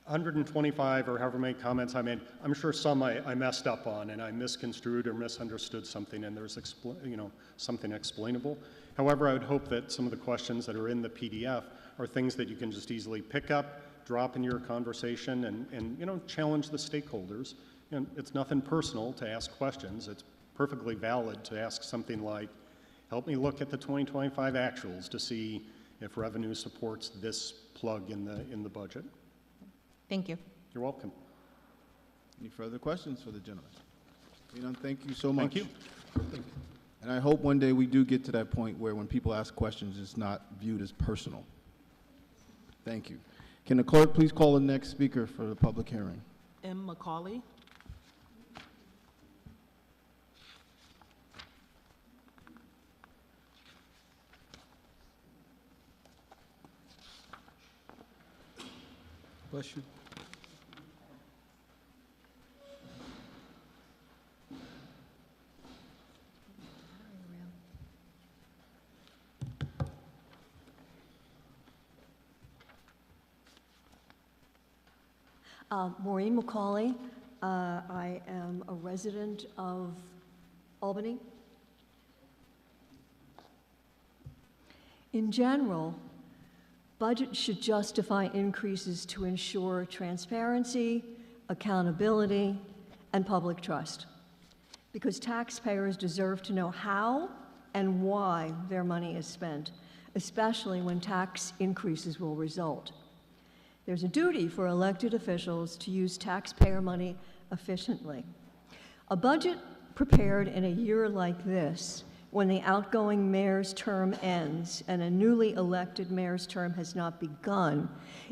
125 or however many comments I made, I'm sure some I messed up on and I misconstrued or misunderstood something and there's something explainable. However, I would hope that some of the questions that are in the PDF are things that you can just easily pick up, drop in your conversation and challenge the stakeholders. You know, it's nothing personal to ask questions. It's perfectly valid to ask something like, help me look at the 2025 actuals to see if revenue supports this plug in the budget. Thank you. You're welcome. Any further questions for the gentleman? Thank you so much. Thank you. And I hope one day we do get to that point where when people ask questions, it's not viewed as personal. Thank you. Can the clerk please call the next speaker for the public hearing? M. McCauley. Bless you. Maureen McCauley. I am a resident of Albany. In general, budgets should justify increases to ensure transparency, accountability, and public trust, because taxpayers deserve to know how and why their money is spent, especially when tax increases will result. There's a duty for elected officials to use taxpayer money efficiently. A budget prepared in a year like this, when the outgoing mayor's term ends and a newly elected mayor's term has not begun,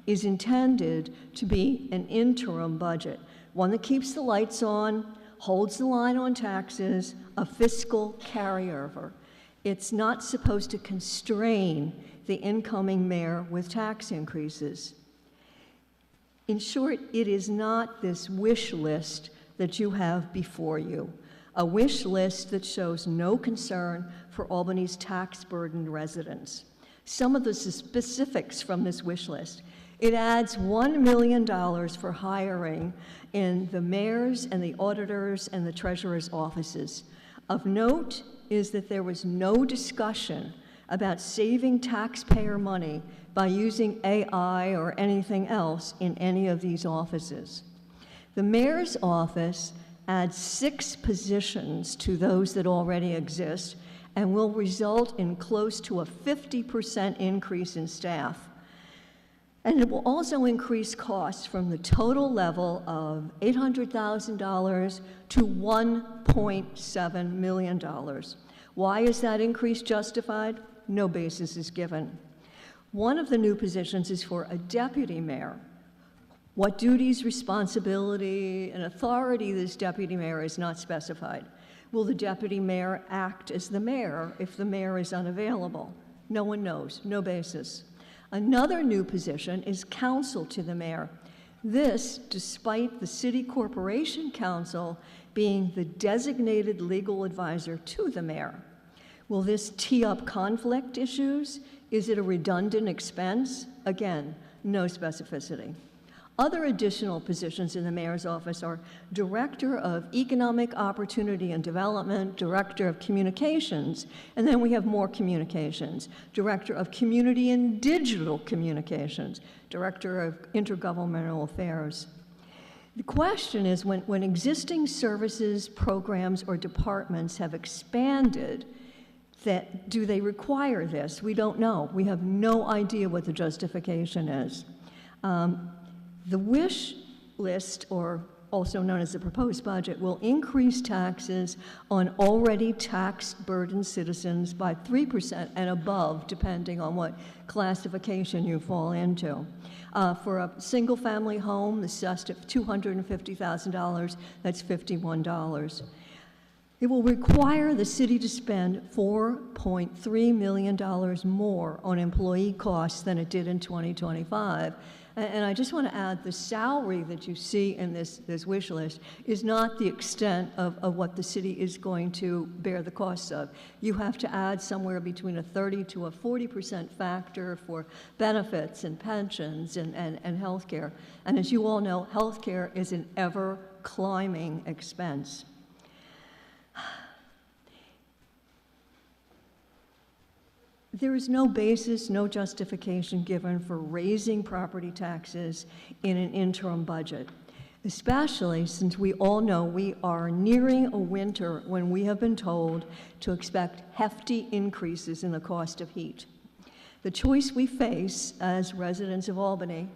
is intended to be an interim budget, one that keeps the lights on, holds the line on taxes, a fiscal carryover. It's not supposed to constrain the incoming mayor with tax increases. In short, it is not this wish list that you have before you, a wish list that shows no concern for Albany's tax-burdened residents. Some of the specifics from this wish list: it adds $1 million for hiring in the mayor's and the auditor's and the treasurer's offices. Of note is that there was no discussion about saving taxpayer money by using AI or anything else in any of these offices. The mayor's office adds 6 positions to those that already exist and will result in close to a 50% increase in staff. And it will also increase costs from the total level of $800,000 to $1.7 million. Why is that increase justified? No basis is given. One of the new positions is for a deputy mayor. What duties, responsibility, and authority this deputy mayor is not specified. Will the deputy mayor act as the mayor if the mayor is unavailable? No one knows, no basis. Another new position is counsel to the mayor. This, despite the city corporation counsel being the designated legal advisor to the mayor. Will this tee up conflict issues? Is it a redundant expense? Again, no specificity. Other additional positions in the mayor's office are Director of Economic Opportunity and Development, Director of Communications, and then we have more communications, Director of Community and Digital Communications, Director of Intergovernmental Affairs. The question is, when existing services, programs, or departments have expanded, do they require this? We don't know. We have no idea what the justification is. The wish list, or also known as the proposed budget, will increase taxes on already tax-burdened citizens by 3% and above, depending on what classification you fall into. For a single-family home, assessed at $250,000, that's $51. It will require the city to spend $4.3 million more on employee costs than it did in 2025. And I just want to add, the salary that you see in this wish list is not the extent of what the city is going to bear the costs of. You have to add somewhere between a 30 to a 40% factor for benefits and pensions and health care. And as you all know, health care is an ever-climbing expense. There is no basis, no justification given for raising property taxes in an interim budget, especially since we all know we are nearing a winter when we have been told to expect hefty increases in the cost of heat. The choice we face as residents of Albany,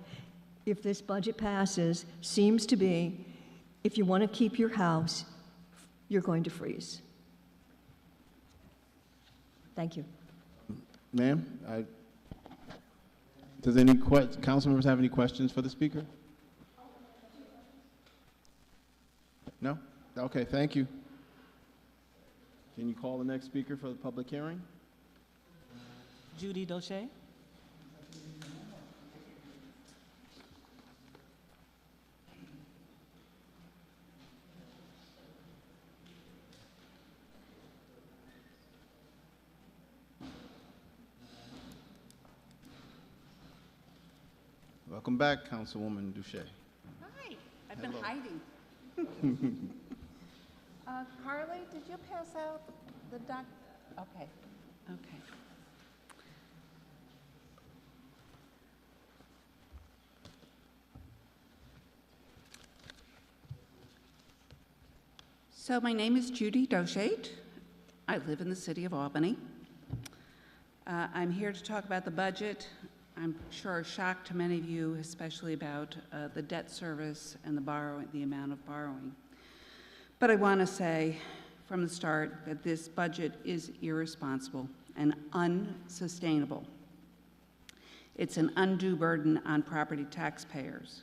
if this budget passes, seems to be, if you want to keep your house, you're going to freeze. Thank you. Ma'am, does any council members have any questions for the speaker? No? Okay, thank you. Can you call the next speaker for the public hearing? Judy Doche. Welcome back, Councilwoman Duche. Hi, I've been Hello. hiding. Carly, did you pass out the doc? Okay, okay. So my name is Judy Doche. I live in the city of Albany. I'm here to talk about the budget. I'm sure a shock to many of you, especially about the debt service and the amount of borrowing. But I want to say from the start that this budget is irresponsible and unsustainable. It's an undue burden on property taxpayers.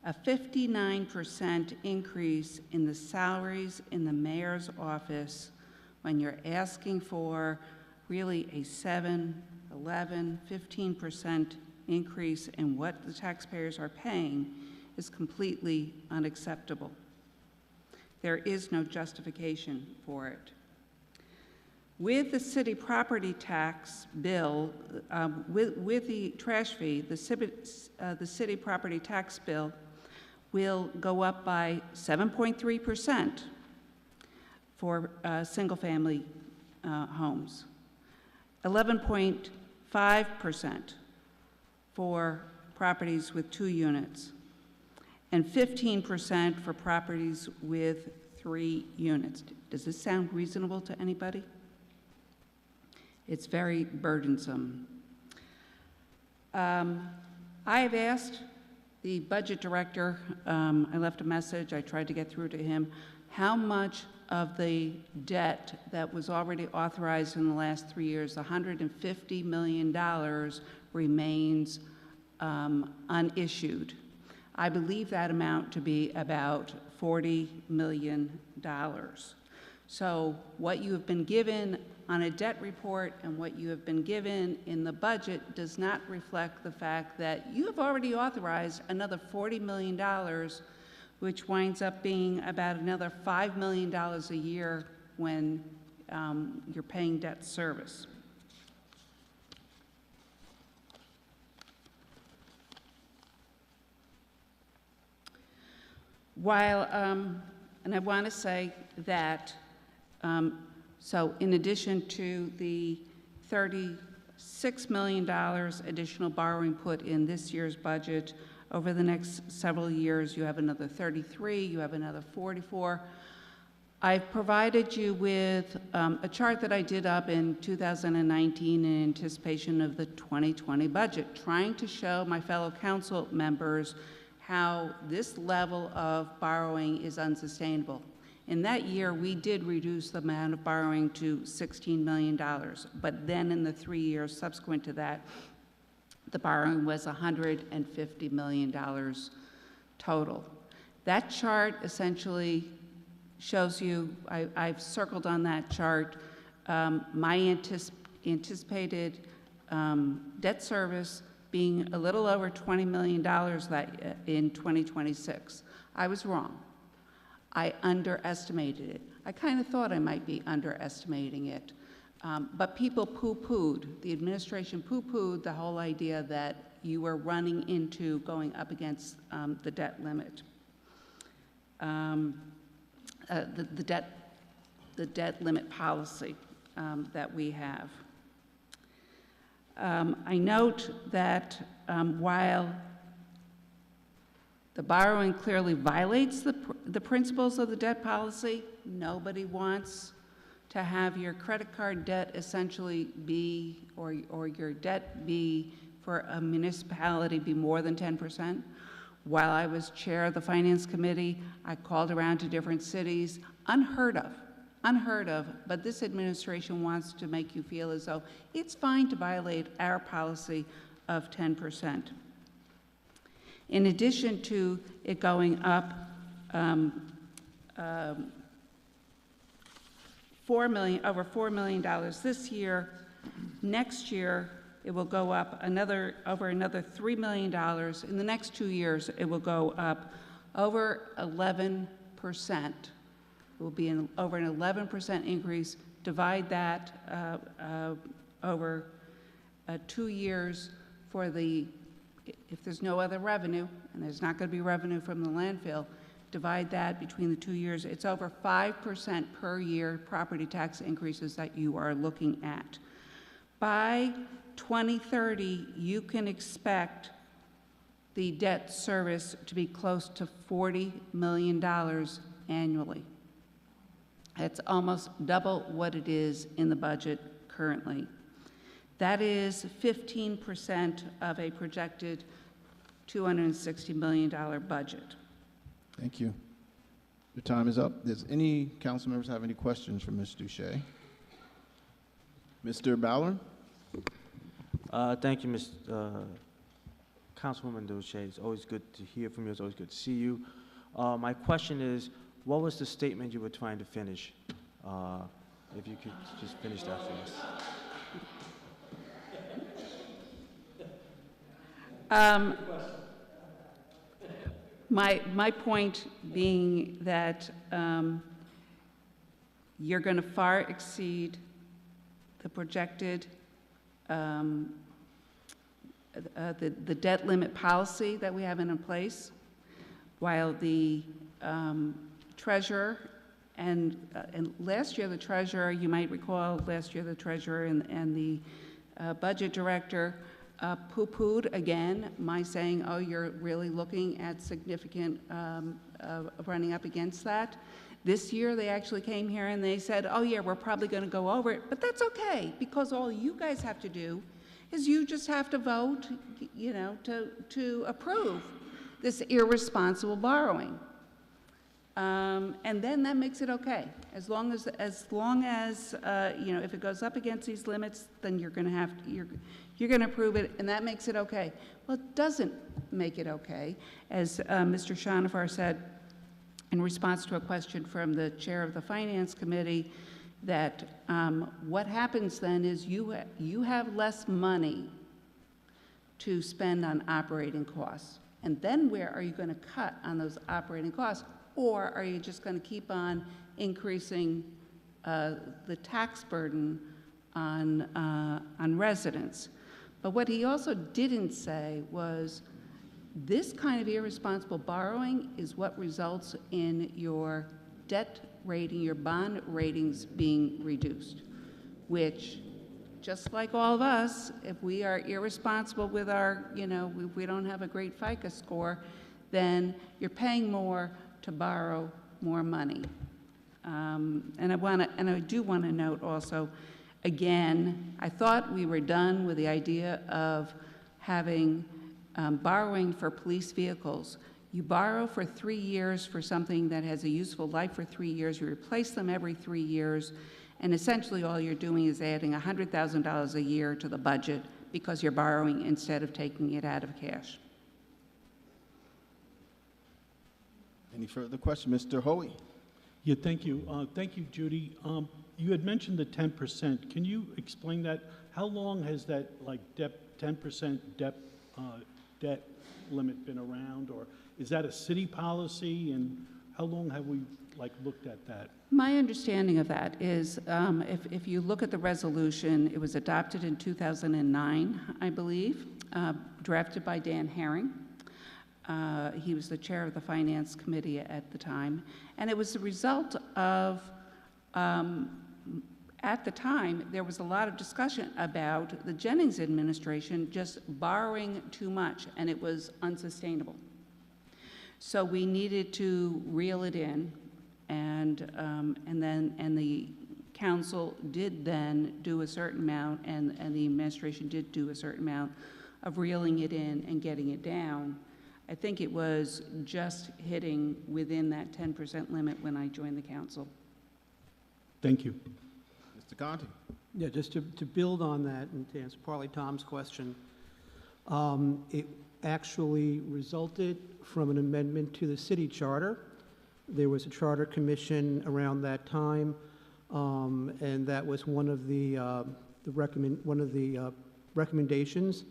A 59% increase in the salaries in the mayor's office when you're asking for really a 7, 11, 15% increase in what the taxpayers are paying is completely unacceptable. There is no justification for it. With the city property tax bill, with the trash fee, the city property tax bill will go up by 7.3% for single-family homes, 11.5% for properties with 2 units, and 15% for properties with 3 units. Does this sound reasonable to anybody? It's very burdensome. I have asked the budget director, I left a message, I tried to get through to him, how much of the debt that was already authorized in the last 3 years, $150 million, remains unissued. I believe that amount to be about $40 million. So what you have been given on a debt report and what you have been given in the budget does not reflect the fact that you have already authorized another $40 million, which winds up being about another $5 million a year when you're paying debt service. While, and I want to say that, so in addition to the $36 million additional borrowing put in this year's budget, over the next several years, you have another 33, you have another 44. I've provided you with a chart that I did up in 2019 in anticipation of the 2020 budget, trying to show my fellow council members how this level of borrowing is unsustainable. In that year, we did reduce the amount of borrowing to $16 million, but then in the 3 years subsequent to that, the borrowing was $150 million total. That chart essentially shows you, I've circled on that chart, my anticipated debt service being a little over $20 million in 2026. I was wrong. I underestimated it. I kind of thought I might be underestimating it. But people poo-pooed, the administration poo-pooed the whole idea that you were running into going up against the debt limit. The debt limit policy that we have. I note that while the borrowing clearly violates the principles of the debt policy, nobody wants to have your credit card debt essentially be, or your debt be for a municipality be more than 10%. While I was chair of the Finance Committee, I called around to different cities, unheard of unheard of, but this administration wants to make you feel as though it's fine to violate our policy of 10%. In addition to it going up over $4 million this year, next year it will go up over another $3 million. In the next 2 years, it will go up over 11%. It will be over an 11% increase. Divide that over 2 years for if there's no other revenue, and there's not going to be revenue from the landfill, divide that between the 2 years. It's over 5% per year property tax increases that you are looking at. By 2030, you can expect the debt service to be close to $40 million annually. It's almost double what it is in the budget currently. That is 15% of a projected $260 million budget. Thank you. Your time is up. Does any council members have any questions for Ms. Duche? Mr. Ballard? Thank you, Councilwoman Duche. It's always good to hear from you. It's always good to see you. My question is, what was the statement you were trying to finish? If you could just finish that for us. My point being that you're going to far exceed the projected the debt limit policy that we have in place, while the treasurer and last year the treasurer, you might recall, last year the treasurer and the budget director poo-pooed again my saying, oh, you're really looking at significant running up against that. This year they actually came here and they said, oh yeah, we're probably going to go over it, but that's okay, because all you guys have to do is you just have to vote, you know, to approve this irresponsible borrowing. And then that makes it okay. As long as you know, if it goes up against these limits, then you're going to approve it, and that makes it okay. Well, it doesn't make it okay, as Mr. Shonifar said in response to a question from the chair of the Finance Committee, that what happens then is you have less money to spend on operating costs. And then where are you going to cut on those operating costs? Or are you just going to keep on increasing the tax burden on residents? But what he also didn't say was this kind of irresponsible borrowing is what results in your debt rating, your bond ratings being reduced, which, just like all of us, if we are irresponsible with our, you know, if we don't have a great FICO score, then you're paying more to borrow more money. And I do want to note also, again, I thought we were done with the idea of having borrowing for police vehicles. You borrow for 3 years for something that has a useful life for 3 years. You replace them every 3 years. And essentially all you're doing is adding $100,000 a year to the budget because you're borrowing instead of taking it out of cash. Any further questions? Mr. Hoey? Yeah, thank you. Thank you, Judy. You had mentioned the 10%. Can you explain that? How long has that, like, 10% debt limit been around? Or is that a city policy? And how long have we, like, looked at that? My understanding of that is if you look at the resolution, it was adopted in 2009, I believe, drafted by Dan Herring. He was the chair of the Finance Committee at the time. And it was the result of, at the time, there was a lot of discussion about the Jennings administration just borrowing too much, and it was unsustainable. So we needed to reel it in, and the council did then do a certain amount, and the administration did do a certain amount of reeling it in and getting it down. I think it was just hitting within that 10% limit when I joined the council. Thank you. Mr. Conti? Yeah, just to build on that and to answer partly Tom's question, it actually resulted from an amendment to the city charter. There was a charter commission around that time, and that was one of the recommendations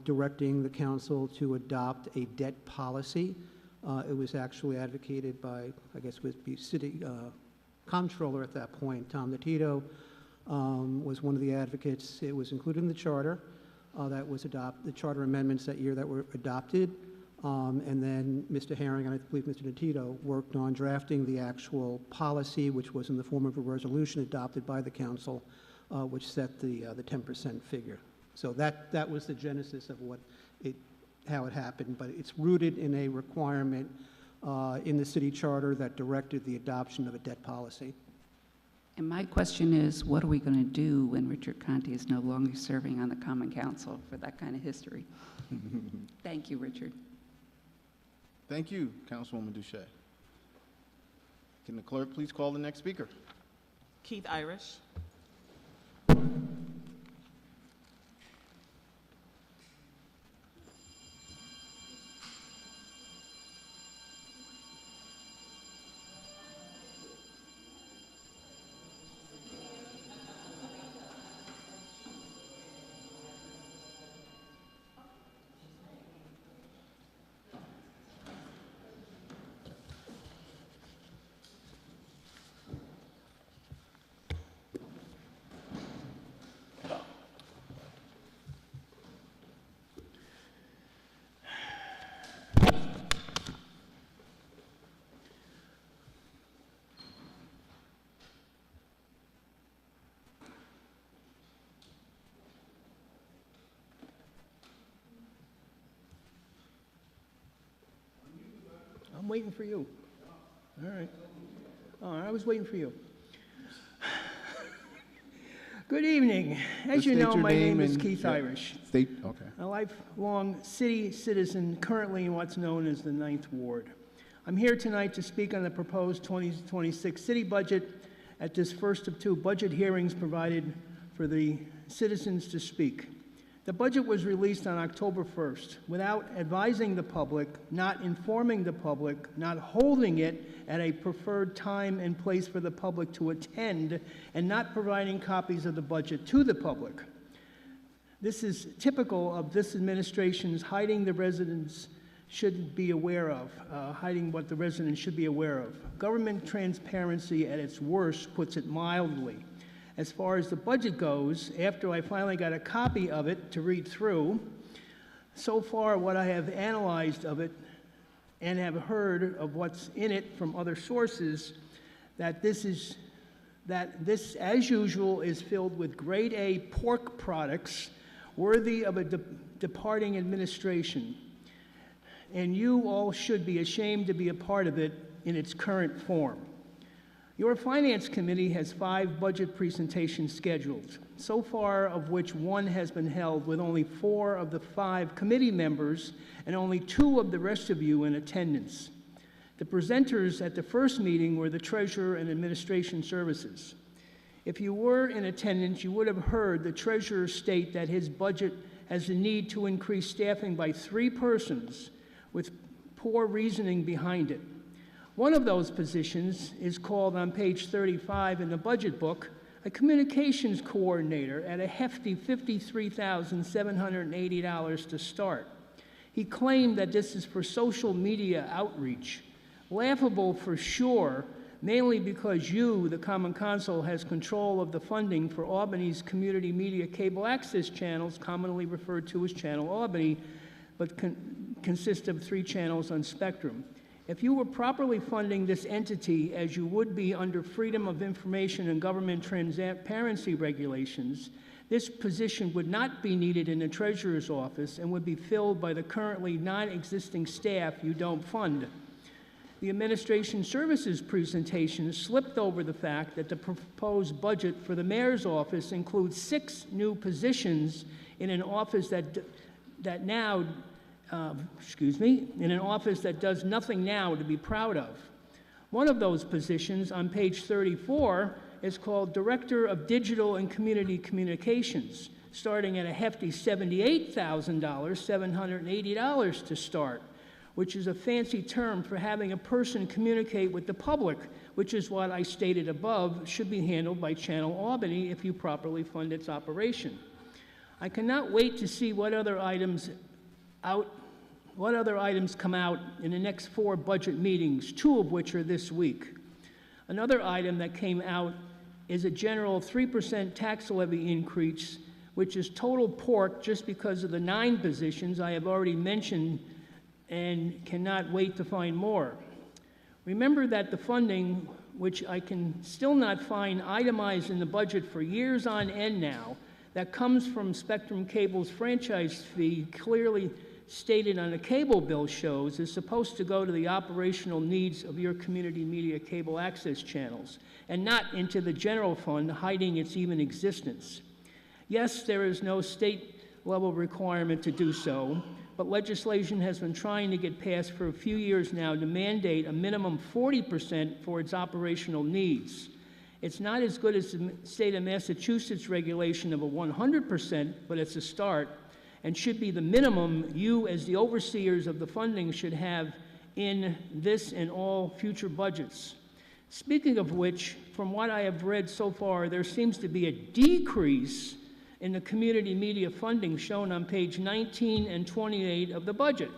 directing the council to adopt a debt policy. It was actually advocated by, I guess, would be city comptroller at that point, Tom Natito, was one of the advocates. It was included in the charter. That was the charter amendments that year that were adopted. And then Mr. Herring and I believe Mr. Natito worked on drafting the actual policy, which was in the form of a resolution adopted by the council, which set the 10% figure. So that was the genesis of how it happened, but it's rooted in a requirement in the city charter that directed the adoption of a debt policy. And my question is, what are we going to do when Richard Conti is no longer serving on the Common Council for that kind of history? Thank you, Richard. Thank you, Councilwoman Duche. Can the clerk please call the next speaker? Keith Irish. I'm waiting for you. All right. Oh, I was waiting for you. Good evening. As you know, my name is Keith Irish. State, okay. A lifelong city citizen, currently in what's known as the 9th Ward. I'm here tonight to speak on the proposed 2026 city budget at this first of two budget hearings provided for the citizens to speak. The budget was released on October 1st without advising the public, not informing the public, not holding it at a preferred time and place for the public to attend, and not providing copies of the budget to the public. This is typical of this administration's hiding the residents should be aware of, hiding what the residents should be aware of. Government transparency at its worst, puts it mildly. As far as the budget goes, after I finally got a copy of it to read through, so far what I have analyzed of it and have heard of what's in it from other sources, that this, as usual, is filled with grade A pork products worthy of a departing administration. And you all should be ashamed to be a part of it in its current form. Your Finance Committee has 5 budget presentations scheduled, so far of which 1 has been held with only 4 of the 5 committee members and only 2 of the rest of you in attendance. The presenters at the first meeting were the Treasurer and Administration Services. If you were in attendance, you would have heard the Treasurer state that his budget has the need to increase staffing by 3 persons with poor reasoning behind it. One of those positions is called on page 35 in the budget book a communications coordinator at a hefty $53,780 to start. He claimed that this is for social media outreach. Laughable for sure, mainly because you, the Common Council, has control of the funding for Albany's community media cable access channels, commonly referred to as Channel Albany, but consist of 3 channels on Spectrum. If you were properly funding this entity as you would be under Freedom of Information and Government Transparency regulations, this position would not be needed in the Treasurer's office and would be filled by the currently non-existing staff you don't fund. The Administration Services presentation slipped over the fact that the proposed budget for the Mayor's office includes 6 new positions in an office in an office that does nothing now to be proud of. One of those positions on page 34 is called Director of Digital and Community Communications, starting at a hefty $78,000, $780 to start, which is a fancy term for having a person communicate with the public, which is what I stated above should be handled by Channel Albany if you properly fund its operation. I cannot wait to see what other items come out in the next 4 budget meetings, 2 of which are this week. Another item that came out is a general 3% tax levy increase, which is total pork just because of the 9 positions I have already mentioned and cannot wait to find more. Remember that the funding, which I can still not find itemized in the budget for years on end now, that comes from Spectrum Cable's franchise fee, clearly stated on the cable bill shows, is supposed to go to the operational needs of your community media cable access channels, and not into the general fund, hiding its even existence. Yes, there is no state-level requirement to do so, but legislation has been trying to get passed for a few years now to mandate a minimum 40% for its operational needs. It's not as good as the state of Massachusetts regulation of a 100%, but it's a start, and should be the minimum you, as the overseers of the funding, should have in this and all future budgets. Speaking of which, from what I have read so far, there seems to be a decrease in the community media funding shown on page 19 and 28 of the budget.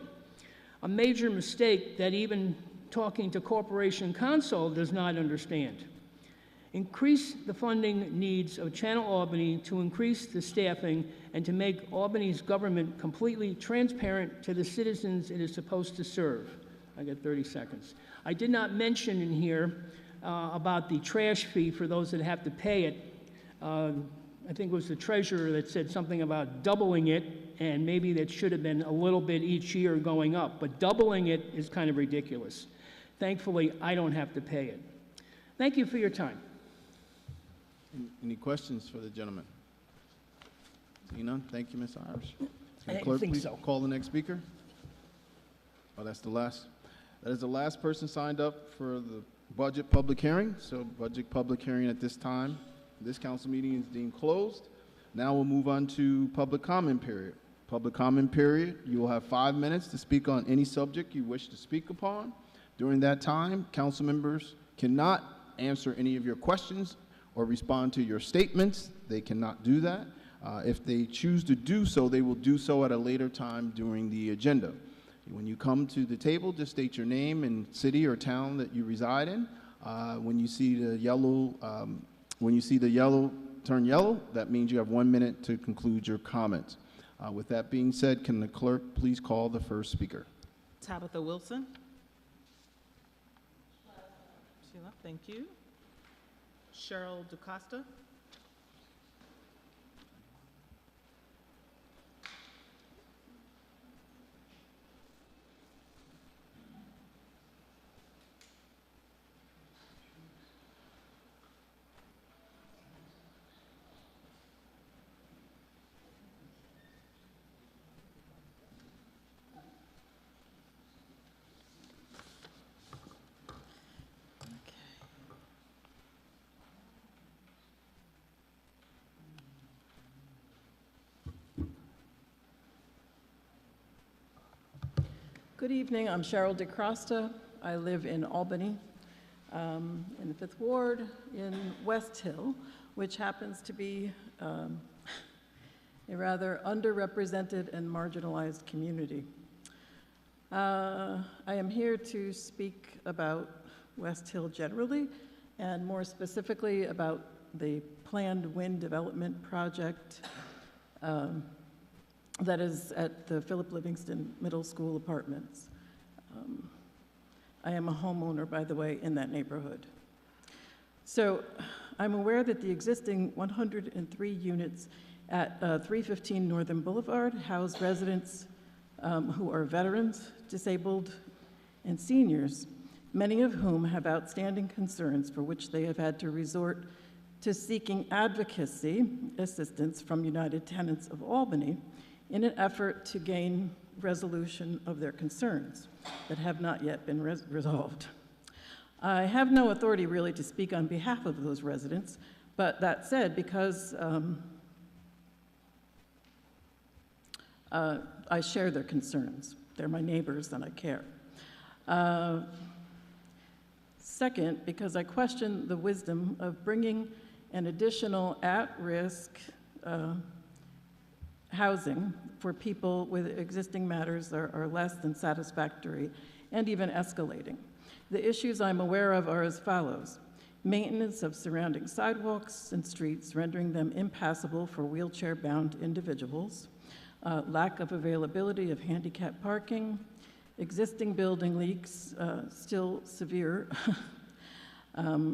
A major mistake that even talking to Corporation Council does not understand. Increase the funding needs of Channel Albany to increase the staffing and to make Albany's government completely transparent to the citizens it is supposed to serve. I got 30 seconds. I did not mention in here about the trash fee for those that have to pay it. I think it was the treasurer that said something about doubling it, and maybe that should have been a little bit each year going up, but doubling it is kind of ridiculous. Thankfully, I don't have to pay it. Thank you for your time. Any questions for the gentleman? Seeing none, thank you, Ms. Irish. I didn't Clerk, think please so. call the next speaker. Oh, that's the last. That is the last person signed up for the budget public hearing. So budget public hearing at this time. This council meeting is deemed closed. Now we'll move on to public comment period. Public comment period, you will have 5 minutes to speak on any subject you wish to speak upon. During that time, council members cannot answer any of your questions or respond to your statements. They cannot do that. If they choose to do so, they will do so at a later time during the agenda. When you come to the table, just state your name and city or town that you reside in. When you see the yellow turn yellow, that means you have 1 minute to conclude your comments. With that being said, can the clerk please call the first speaker? Tabitha Wilson. Sheila, thank you. Cheryl DaCosta. Good evening, I'm Cheryl DeCrosta. I live in Albany, in the 5th Ward in West Hill, which happens to be a rather underrepresented and marginalized community. I am here to speak about West Hill generally, and more specifically about the planned wind development project that is at the Philip Livingston Middle School Apartments. I am a homeowner, by the way, in that neighborhood. So I'm aware that the existing 103 units at 315 Northern Boulevard house residents who are veterans, disabled, and seniors, many of whom have outstanding concerns for which they have had to resort to seeking advocacy assistance from United Tenants of Albany in an effort to gain resolution of their concerns that have not yet been resolved. I have no authority really to speak on behalf of those residents, but that said, because I share their concerns. They're my neighbors and I care. Second, because I question the wisdom of bringing an additional at-risk housing for people with existing matters are less than satisfactory and even escalating. The issues I'm aware of are as follows: maintenance of surrounding sidewalks and streets, rendering them impassable for wheelchair-bound individuals, lack of availability of handicap parking, existing building leaks, still severe,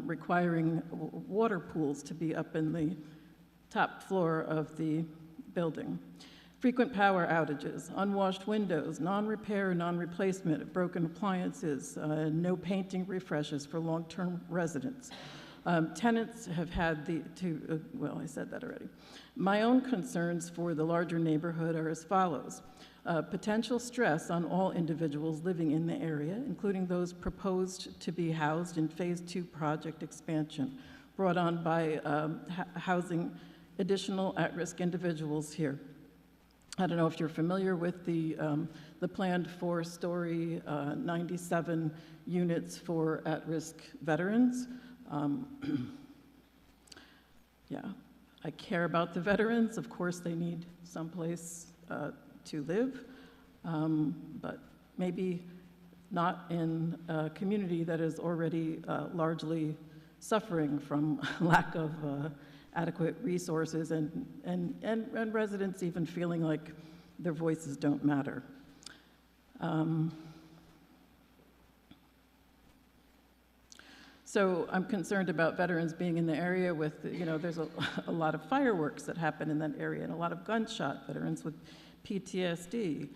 requiring water pools to be up in the top floor of the building, frequent power outages, unwashed windows, non-repair, non-replacement of broken appliances, no painting refreshes for long-term residents. Tenants have had well, I said that already. My own concerns for the larger neighborhood are as follows. Potential stress on all individuals living in the area, including those proposed to be housed in Phase 2 project expansion, brought on by housing additional at-risk individuals here. I don't know if you're familiar with the planned 4-story, 97 units for at-risk veterans. Yeah, I care about the veterans. Of course, they need someplace to live, but maybe not in a community that is already largely suffering from lack of adequate resources and residents even feeling like their voices don't matter. So I'm concerned about veterans being in the area with, there's a lot of fireworks that happen in that area and a lot of gunshot veterans with PTSD,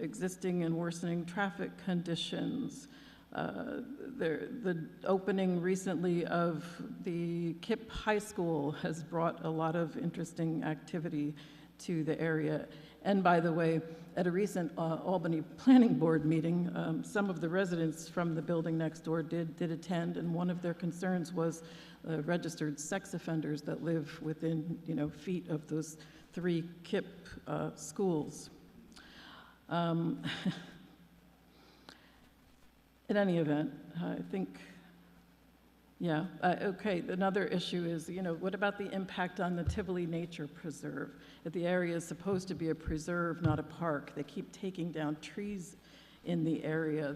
existing and worsening traffic conditions, the opening recently of the KIPP High School has brought a lot of interesting activity to the area. And by the way, at a recent Albany Planning Board meeting, some of the residents from the building next door did attend, and one of their concerns was registered sex offenders that live within, feet of those 3 KIPP schools. In any event, I think, okay, another issue is, what about the impact on the Tivoli Nature Preserve? If the area is supposed to be a preserve, not a park, they keep taking down trees in the area.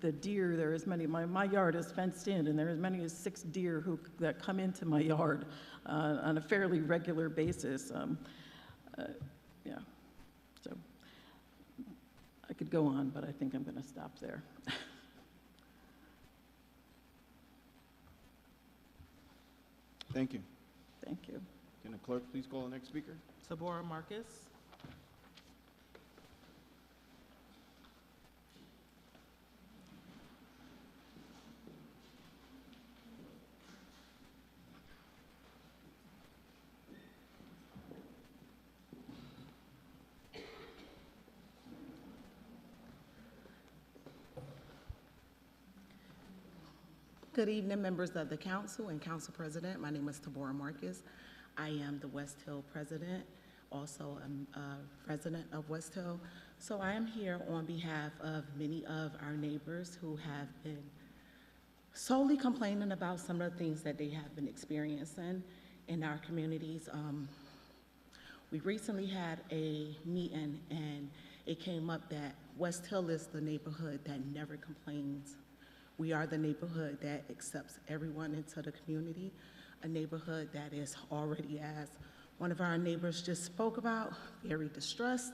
The deer, there are as many, my yard is fenced in, and there are as many as 6 deer that come into my yard on a fairly regular basis. So I could go on, but I think I'm going to stop there. Thank you. Thank you. Can the clerk please call the next speaker? Tabora Marcus. Good evening, members of the council and council president. My name is Tabora Marcus. I am the West Hill president, also a resident of West Hill. So I am here on behalf of many of our neighbors who have been solely complaining about some of the things that they have been experiencing in our communities. We recently had a meeting and it came up that West Hill is the neighborhood that never complains. We are the neighborhood that accepts everyone into the community, a neighborhood that is already, as one of our neighbors just spoke about, very distressed.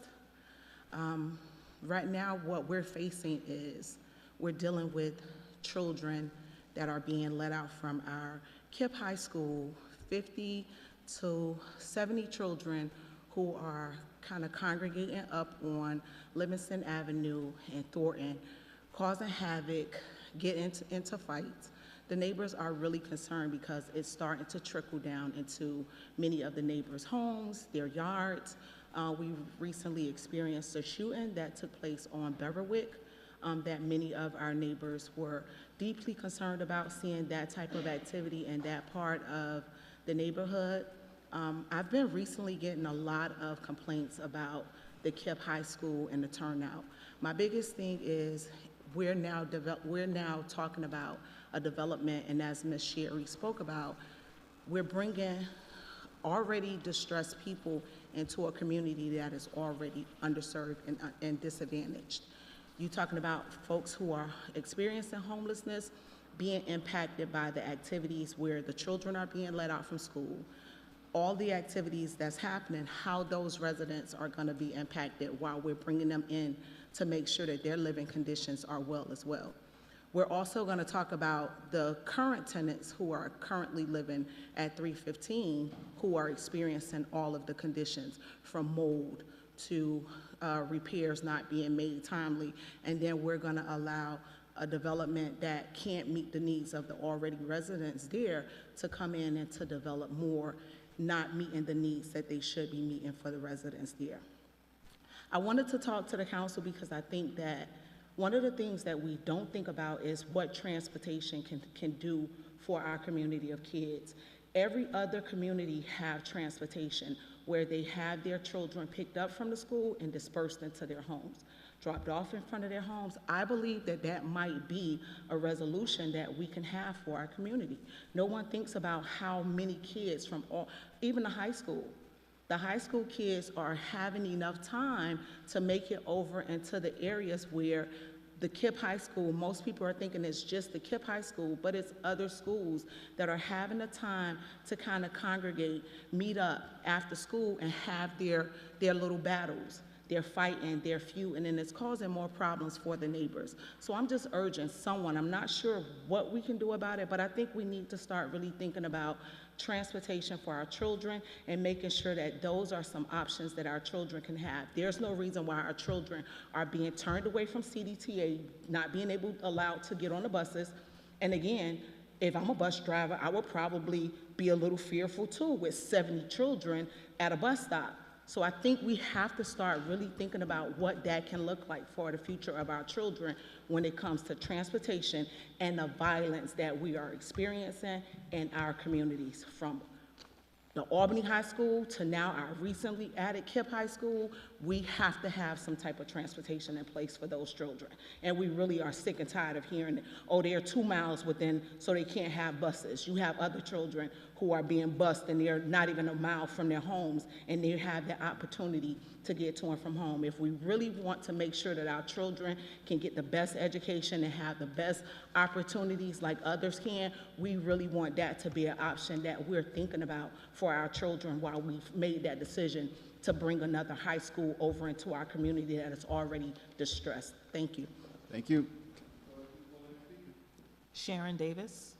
Right now, what we're facing is we're dealing with children that are being let out from our KIPP High School, 50 to 70 children who are kind of congregating up on Livingston Avenue and Thornton, causing havoc, get into fights. The neighbors are really concerned because it's starting to trickle down into many of the neighbors' homes, their yards. We recently experienced a shooting that took place on Beverwick that many of our neighbors were deeply concerned about seeing that type of activity in that part of the neighborhood. I've been recently getting a lot of complaints about the KIPP High School and the turnout. My biggest thing is we're now talking about a development, and as Ms. Sherry spoke about, we're bringing already distressed people into a community that is already underserved and disadvantaged. You're talking about folks who are experiencing homelessness, being impacted by the activities where the children are being let out from school, all the activities that's happening, how those residents are going to be impacted while we're bringing them in to make sure that their living conditions are well as well. We're also going to talk about the current tenants who are currently living at 315 who are experiencing all of the conditions from mold to repairs not being made timely, and then we're going to allow a development that can't meet the needs of the already residents there to come in and to develop more, not meeting the needs that they should be meeting for the residents there. I wanted to talk to the council because I think that one of the things that we don't think about is what transportation can do for our community of kids. Every other community have transportation where they have their children picked up from the school and dispersed into their homes, dropped off in front of their homes. I believe that that might be a resolution that we can have for our community. No one thinks about how many kids from even the high school kids are having enough time to make it over into the areas where the KIPP High School, most people are thinking it's just the KIPP High School, but it's other schools that are having the time to kind of congregate, meet up after school and have their little battles. They're fighting, they're feuding, and it's causing more problems for the neighbors. So I'm just urging someone, I'm not sure what we can do about it, but I think we need to start really thinking about transportation for our children and making sure that those are some options that our children can have. There's no reason why our children are being turned away from CDTA, not being allowed to get on the buses. And again, if I'm a bus driver, I would probably be a little fearful too with 70 children at a bus stop. So I think we have to start really thinking about what that can look like for the future of our children when it comes to transportation and the violence that we are experiencing in our communities, from the Albany High School to now our recently added KIPP High School. We have to have some type of transportation in place for those children. And we really are sick and tired of hearing, oh, they're 2 miles within, so they can't have buses. You have other children who are being bused and they're not even a mile from their homes, and they have the opportunity to get to and from home. If we really want to make sure that our children can get the best education and have the best opportunities like others can, we really want that to be an option that we're thinking about for our children while we've made that decision to bring another high school over into our community that is already distressed. Thank you. Thank you. Sharon Davis.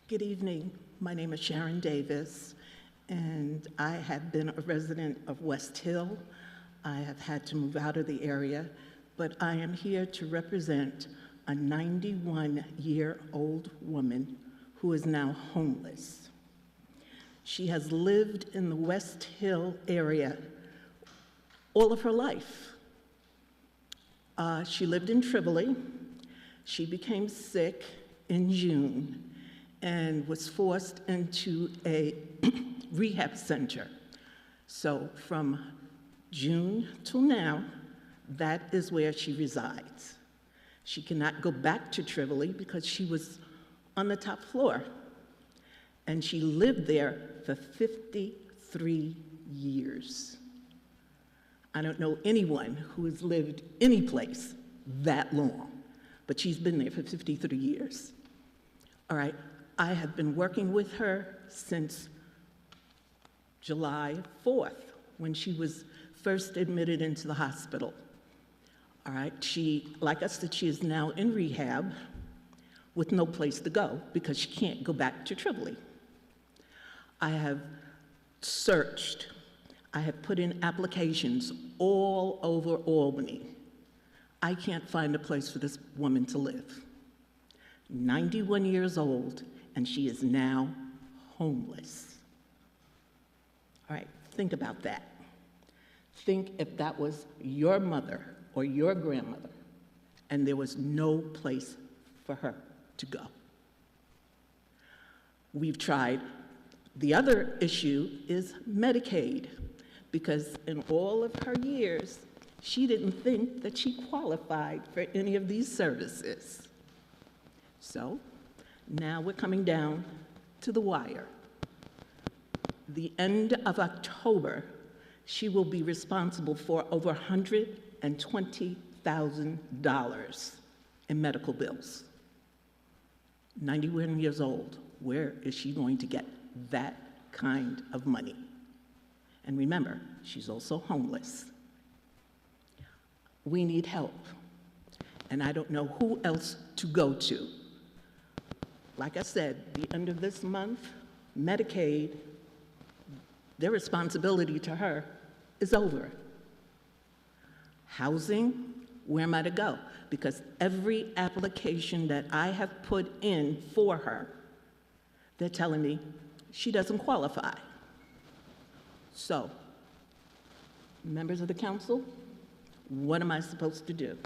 Good evening. My name is Sharon Davis, and I have been a resident of West Hill. I have had to move out of the area, but I am here to represent a 91-year-old woman who is now homeless. She has lived in the West Hill area all of her life. She lived in Trivoli. She became sick in June and was forced into a rehab center. So from June till now, that is where she resides. She cannot go back to Trivoli because she was on the top floor. And she lived there for 53 years. I don't know anyone who has lived any place that long, but she's been there for 53 years. All right, I have been working with her since July 4th, when she was first admitted into the hospital. All right, like I said, she is now in rehab with no place to go because she can't go back to Trivoli. I have searched. I have put in applications all over Albany. I can't find a place for this woman to live. 91 years old, and she is now homeless. All right, think about that. Think if that was your mother or your grandmother, and there was no place for her to go. We've tried. The other issue is Medicaid, because in all of her years, she didn't think that she qualified for any of these services. So now we're coming down to the wire. The end of October, she will be responsible for over $120,000 in medical bills. 91 years old, where is she going to get that kind of money? And remember, she's also homeless. We need help, and I don't know who else to go to. Like I said, the end of this month, Medicaid, their responsibility to her is over. Housing, where am I to go? Because every application that I have put in for her, they're telling me she doesn't qualify. So, members of the council, what am I supposed to do?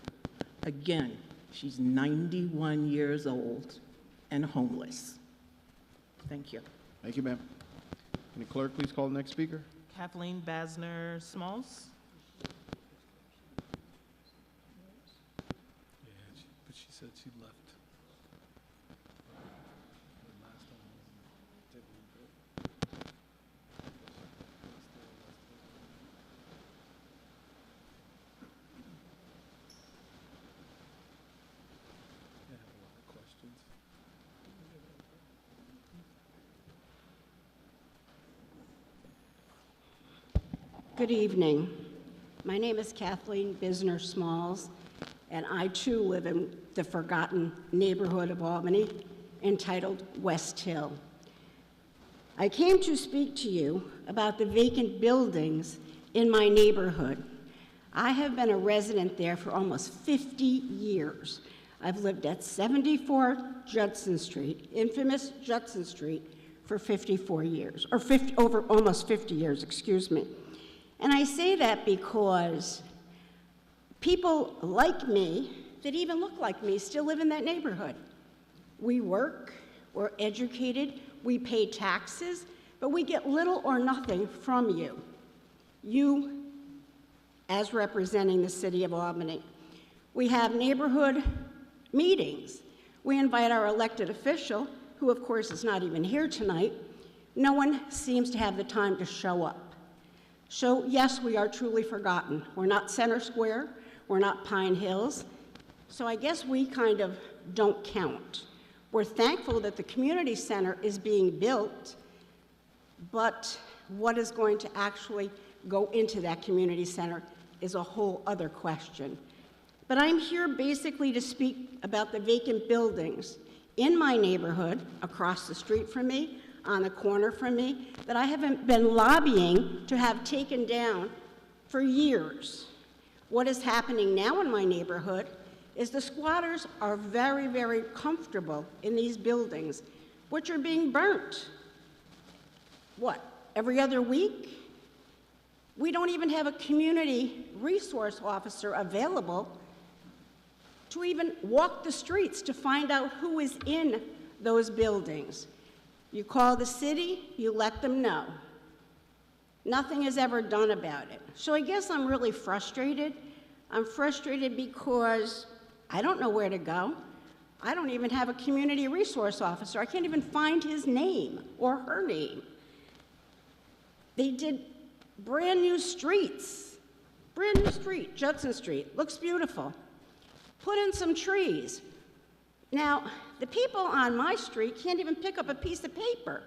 Again, she's 91 years old and homeless. Thank you. Thank you, ma'am. Can the clerk please call the next speaker? Kathleen Basner Smalls. Yeah, but she said she left. Good evening. My name is Kathleen Bisner Smalls, and I too live in the forgotten neighborhood of Albany entitled West Hill. I came to speak to you about the vacant buildings in my neighborhood. I have been a resident there for almost 50 years. I've lived at 74 Judson Street, infamous Judson Street, for 54 years, or almost 50 years, excuse me. And I say that because people like me, that even look like me, still live in that neighborhood. We work, we're educated, we pay taxes, but we get little or nothing from you. You, as representing the city of Albany. We have neighborhood meetings. We invite our elected official, who of course is not even here tonight. No one seems to have the time to show up. So yes, we are truly forgotten. We're not Center Square, we're not Pine Hills, so I guess we kind of don't count. We're thankful that the community center is being built, but what is going to actually go into that community center is a whole other question. But I'm here basically to speak about the vacant buildings in my neighborhood, across the street from me, on the corner from me, that I haven't been lobbying to have taken down for years. What is happening now in my neighborhood is the squatters are very, very comfortable in these buildings, which are being burnt. What, every other week? We don't even have a community resource officer available to even walk the streets to find out who is in those buildings. You call the city, you let them know. Nothing is ever done about it. So I guess I'm really frustrated. I'm frustrated because I don't know where to go. I don't even have a community resource officer. I can't even find his name or her name. They did brand new streets. Brand new street, Judson Street, looks beautiful. Put in some trees. Now, the people on my street can't even pick up a piece of paper.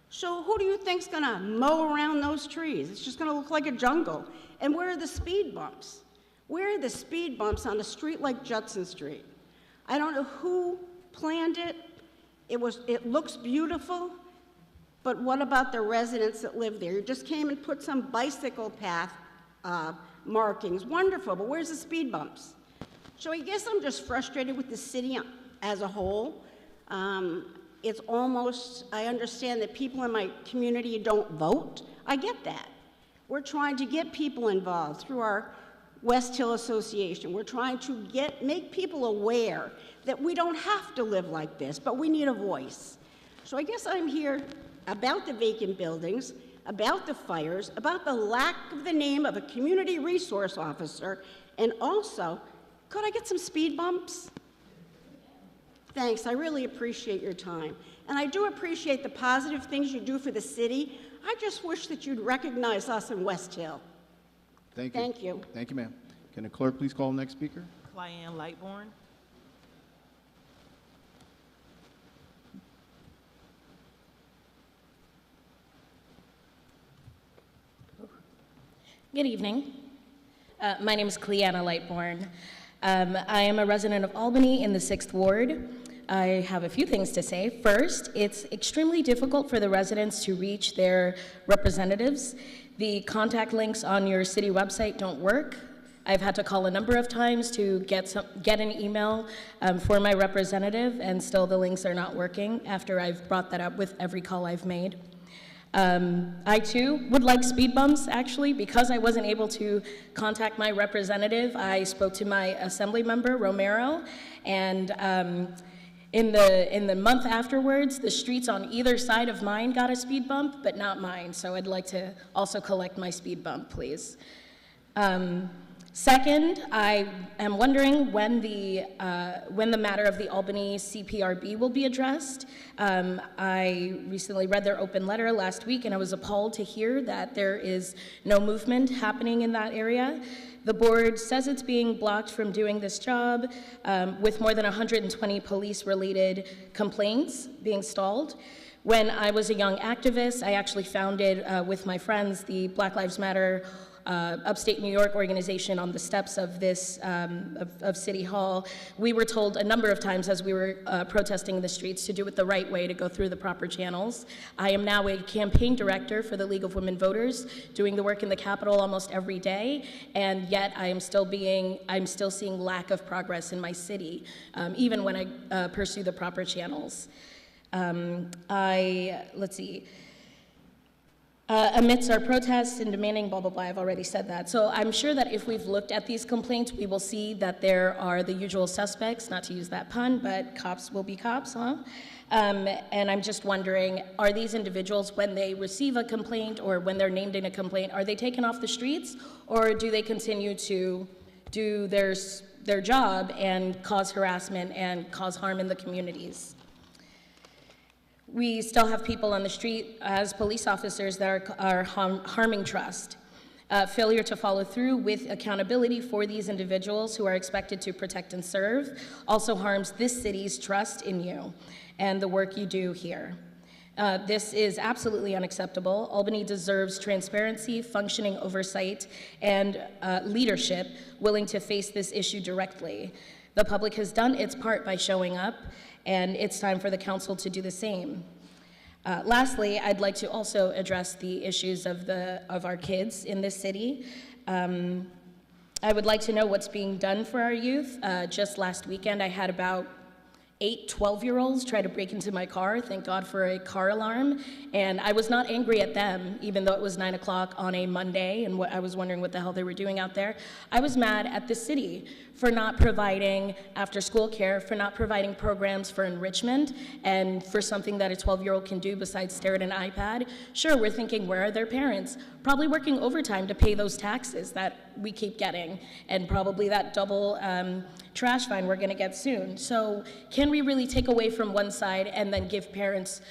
So who do you think's gonna mow around those trees? It's just gonna look like a jungle. And where are the speed bumps? Where are the speed bumps on a street like Judson Street? I don't know who planned it. It looks beautiful, but what about the residents that live there? You just came and put some bicycle path markings. Wonderful, but where's the speed bumps? So I guess I'm just frustrated with the city as a whole. It's almost, I understand that people in my community don't vote. I get that. We're trying to get people involved through our West Hill Association. We're trying to make people aware that we don't have to live like this, but we need a voice. So I guess I'm here about the vacant buildings, about the fires, about the lack of the name of a community resource officer, and also, could I get some speed bumps? Thanks, I really appreciate your time. And I do appreciate the positive things you do for the city. I just wish that you'd recognize us in West Hill. Thank you. Thank you. Thank you, ma'am. Can the clerk please call the next speaker? Clyan Lightbourne. Good evening. My name is Cleanna Lightbourne. I am a resident of Albany in the 6th Ward. I have a few things to say. First, it's extremely difficult for the residents to reach their representatives. The contact links on your city website don't work. I've had to call a number of times to get an email for my representative, and still the links are not working after I've brought that up with every call I've made. I too would like speed bumps, actually, because I wasn't able to contact my representative. I spoke to my assembly member, Romero, and in the month afterwards, the streets on either side of mine got a speed bump, but not mine, so I'd like to also collect my speed bump, please. Second, I am wondering when the matter of the Albany CPRB will be addressed. I recently read their open letter last week, and I was appalled to hear that there is no movement happening in that area. The board says it's being blocked from doing this job, with more than 120 police-related complaints being stalled. When I was a young activist, I actually founded, with my friends, the Black Lives Matter upstate New York organization on the steps of this, of City Hall. We were told a number of times as we were protesting in the streets to do it the right way, to go through the proper channels. I am now a campaign director for the League of Women Voters, doing the work in the Capitol almost every day, and yet I'm still seeing lack of progress in my city, even when I pursue the proper channels. Let's see. Amidst our protests and demanding blah, blah, blah, I've already said that. So I'm sure that if we've looked at these complaints, we will see that there are the usual suspects, not to use that pun, but cops will be cops, huh? And I'm just wondering, are these individuals, when they receive a complaint or when they're named in a complaint, are they taken off the streets, or do they continue to do their job and cause harassment and cause harm in the communities? We still have people on the street as police officers that are harming trust. Failure to follow through with accountability for these individuals who are expected to protect and serve also harms this city's trust in you and the work you do here. This is absolutely unacceptable. Albany deserves transparency, functioning oversight, and leadership willing to face this issue directly. The public has done its part by showing up, and it's time for the council to do the same. Lastly, I'd like to also address the issues of our kids in this city. I would like to know what's being done for our youth. Just last weekend, I had about 8 12-year-olds try to break into my car, thank God for a car alarm, and I was not angry at them, even though it was 9 o'clock on a Monday, and I was wondering what the hell they were doing out there. I was mad at the city for not providing after-school care, for not providing programs for enrichment, and for something that a 12-year-old can do besides stare at an iPad. Sure, we're thinking, where are their parents? Probably working overtime to pay those taxes that we keep getting, and probably that double trash fine we're gonna get soon. So can we really take away from one side and then give parents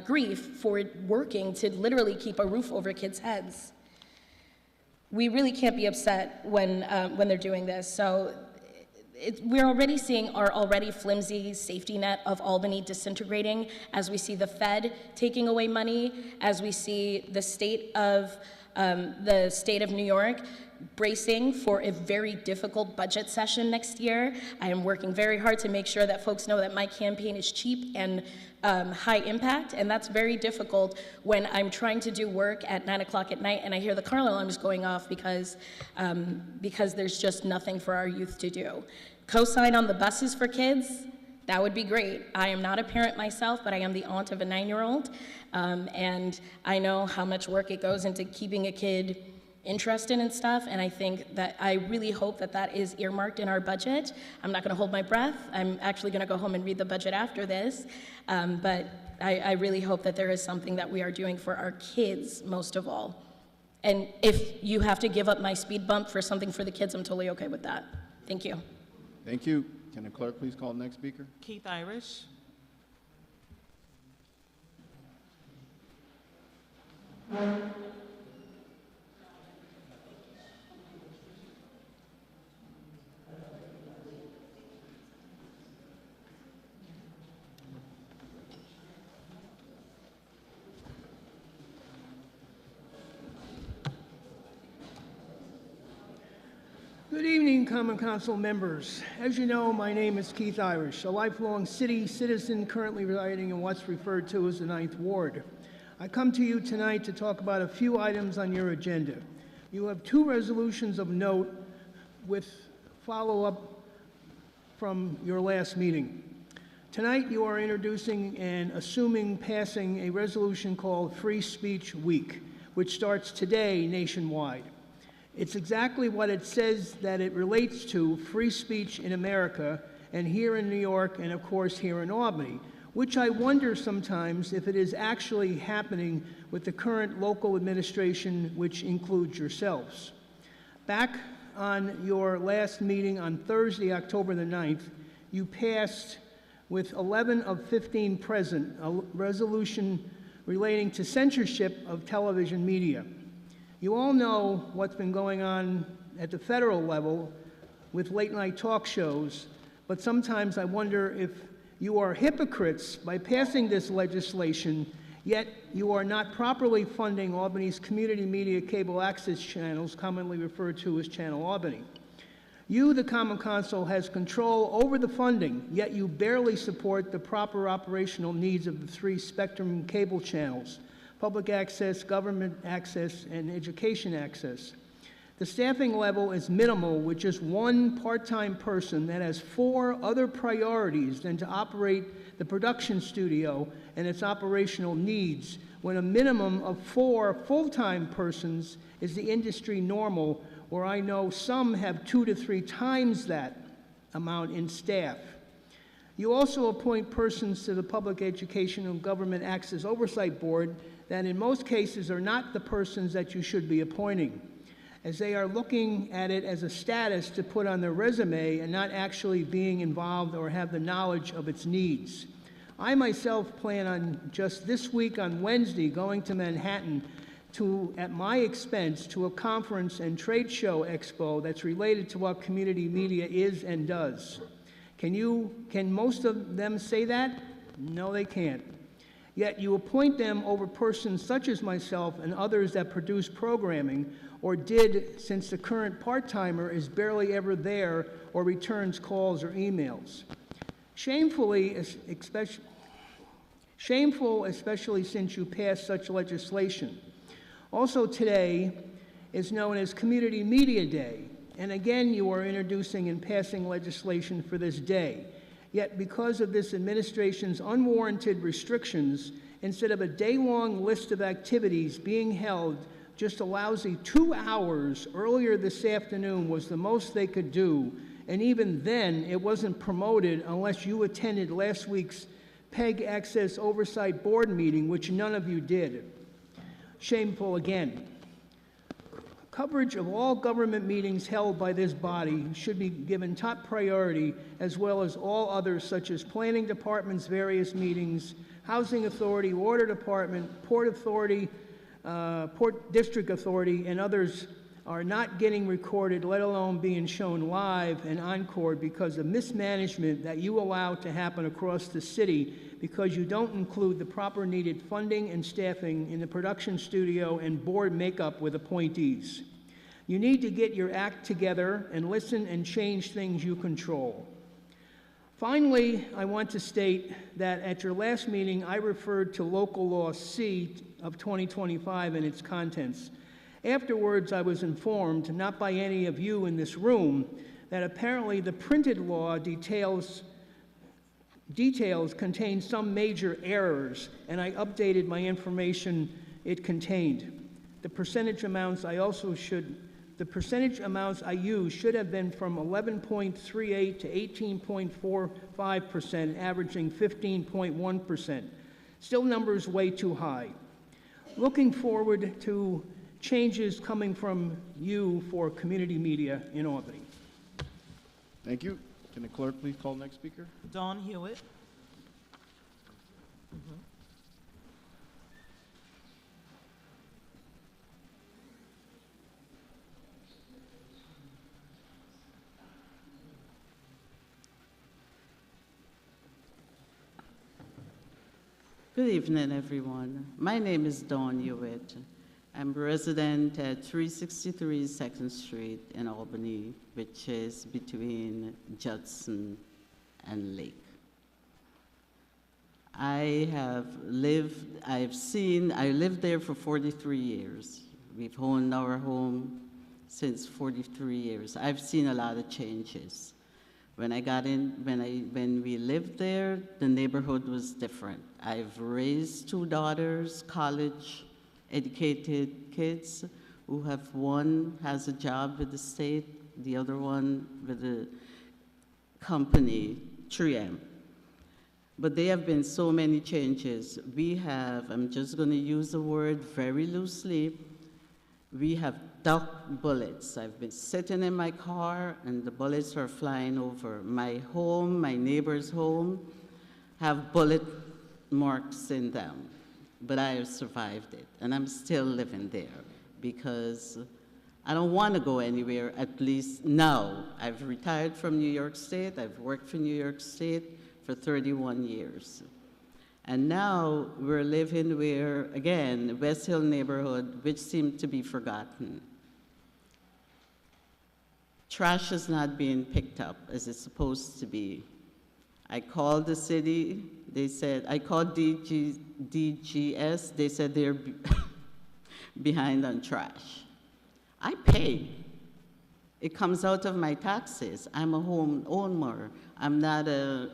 grief for working to literally keep a roof over kids' heads? We really can't be upset when they're doing this. So we're already seeing our already flimsy safety net of Albany disintegrating as we see the Fed taking away money, as we see the state of New York bracing for a very difficult budget session next year. I am working very hard to make sure that folks know that my campaign is cheap and high impact, and that's very difficult when I'm trying to do work at 9 o'clock at night and I hear the car alarms going off because there's just nothing for our youth to do. Co-sign on the buses for kids, that would be great. I am not a parent myself, but I am the aunt of a 9-year-old, and I know how much work it goes into keeping a kid interested in stuff, and I really hope that that is earmarked in our budget. I'm not gonna hold my breath. I'm actually gonna go home and read the budget after this, but I really hope that there is something that we are doing for our kids, most of all. And if you have to give up my speed bump for something for the kids, I'm totally okay with that. Thank you. Thank you. Can the clerk please call the next speaker? Keith Irish. Good evening, Common Council members. As you know, my name is Keith Irish, a lifelong city citizen currently residing in what's referred to as the 9th Ward. I come to you tonight to talk about a few items on your agenda. You have 2 resolutions of note with follow-up from your last meeting. Tonight, you are introducing and assuming passing a resolution called Free Speech Week, which starts today nationwide. It's exactly what it says that it relates to, free speech in America, and here in New York, and of course here in Albany, which I wonder sometimes if it is actually happening with the current local administration, which includes yourselves. Back on your last meeting on Thursday, October the 9th, you passed, with 11 of 15 present, a resolution relating to censorship of television media. You all know what's been going on at the federal level with late-night talk shows, but sometimes I wonder if you are hypocrites by passing this legislation, yet you are not properly funding Albany's community media cable access channels, commonly referred to as Channel Albany. You, the Common Council, has control over the funding, yet you barely support the proper operational needs of the 3 Spectrum cable channels: public access, government access, and education access. The staffing level is minimal, with just 1 part-time person that has 4 other priorities than to operate the production studio and its operational needs, when a minimum of 4 full-time persons is the industry normal, where I know some have 2 to 3 times that amount in staff. You also appoint persons to the Public Education and Government Access Oversight Board that in most cases are not the persons that you should be appointing, as they are looking at it as a status to put on their resume and not actually being involved or have the knowledge of its needs. I myself plan on just this week on Wednesday going to Manhattan at my expense, to a conference and trade show expo that's related to what community media is and does. Can most of them say that? No, they can't. Yet you appoint them over persons such as myself and others that produce programming, or did, since the current part-timer is barely ever there or returns calls or emails. Shameful, especially since you passed such legislation. Also today is known as Community Media Day, and again you are introducing and passing legislation for this day. Yet because of this administration's unwarranted restrictions, instead of a day-long list of activities being held, just a lousy 2 hours earlier this afternoon was the most they could do, and even then it wasn't promoted unless you attended last week's PEG Access Oversight Board meeting, which none of you did. Shameful again. Coverage of all government meetings held by this body should be given top priority, as well as all others such as Planning Department's various meetings, Housing Authority, Water Department, Port Authority, Port District Authority, and others are not getting recorded, let alone being shown live and encored because of mismanagement that you allow to happen across the city, because you don't include the proper needed funding and staffing in the production studio and board makeup with appointees. You need to get your act together and listen and change things you control. Finally, I want to state that at your last meeting, I referred to Local Law C of 2025 and its contents. Afterwards, I was informed, not by any of you in this room, that apparently the printed law details contain some major errors, and I updated my information it contained. The percentage amounts I used should have been from 11.38 to 18.45%, averaging 15.1%. Still numbers way too high. Looking forward to changes coming from you for community media in Albany. Thank you. Can the clerk please call the next speaker? Dawn Hewitt. Good evening, everyone. My name is Dawn Hewitt. I'm a resident at 363 2nd Street in Albany, which is between Judson and Lake. I lived there for 43 years. We've owned our home since 43 years. I've seen a lot of changes. When we lived there, the neighborhood was different. I've raised 2 daughters, college-educated kids, one has a job with the state, the other one with the company, 3M. But there have been so many changes. I'm just going to use the word very loosely, we have ducked bullets. I've been sitting in my car and the bullets are flying over. My home, my neighbor's home, have bullet marks in them. But I have survived it, and I'm still living there because I don't want to go anywhere, at least now. I've retired from New York State. I've worked for New York State for 31 years. And now we're living where, again, West Hill neighborhood, which seemed to be forgotten. Trash is not being picked up as it's supposed to be. I called the city, I called DGS, they said they're behind on trash. I pay. It comes out of my taxes. I'm a homeowner. I'm not a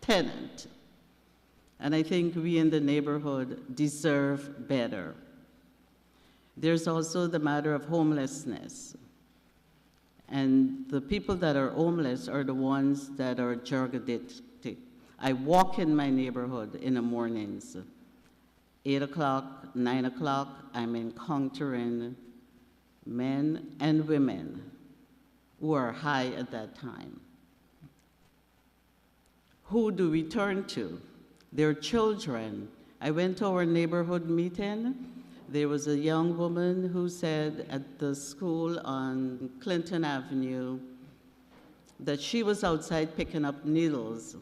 tenant. And I think we in the neighborhood deserve better. There's also the matter of homelessness. And the people that are homeless are the ones that are drug addicted. I walk in my neighborhood in the mornings. 8 o'clock, 9 o'clock, I'm encountering men and women who are high at that time. Who do we turn to? Their children. I went to our neighborhood meeting. There was a young woman who said at the school on Clinton Avenue that she was outside picking up needles,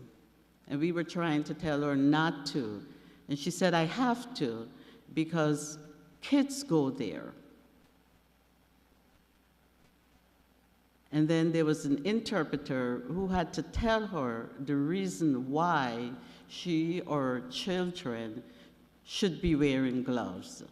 and we were trying to tell her not to. And she said, I have to, because kids go there. And then there was an interpreter who had to tell her the reason why she or children should be wearing gloves.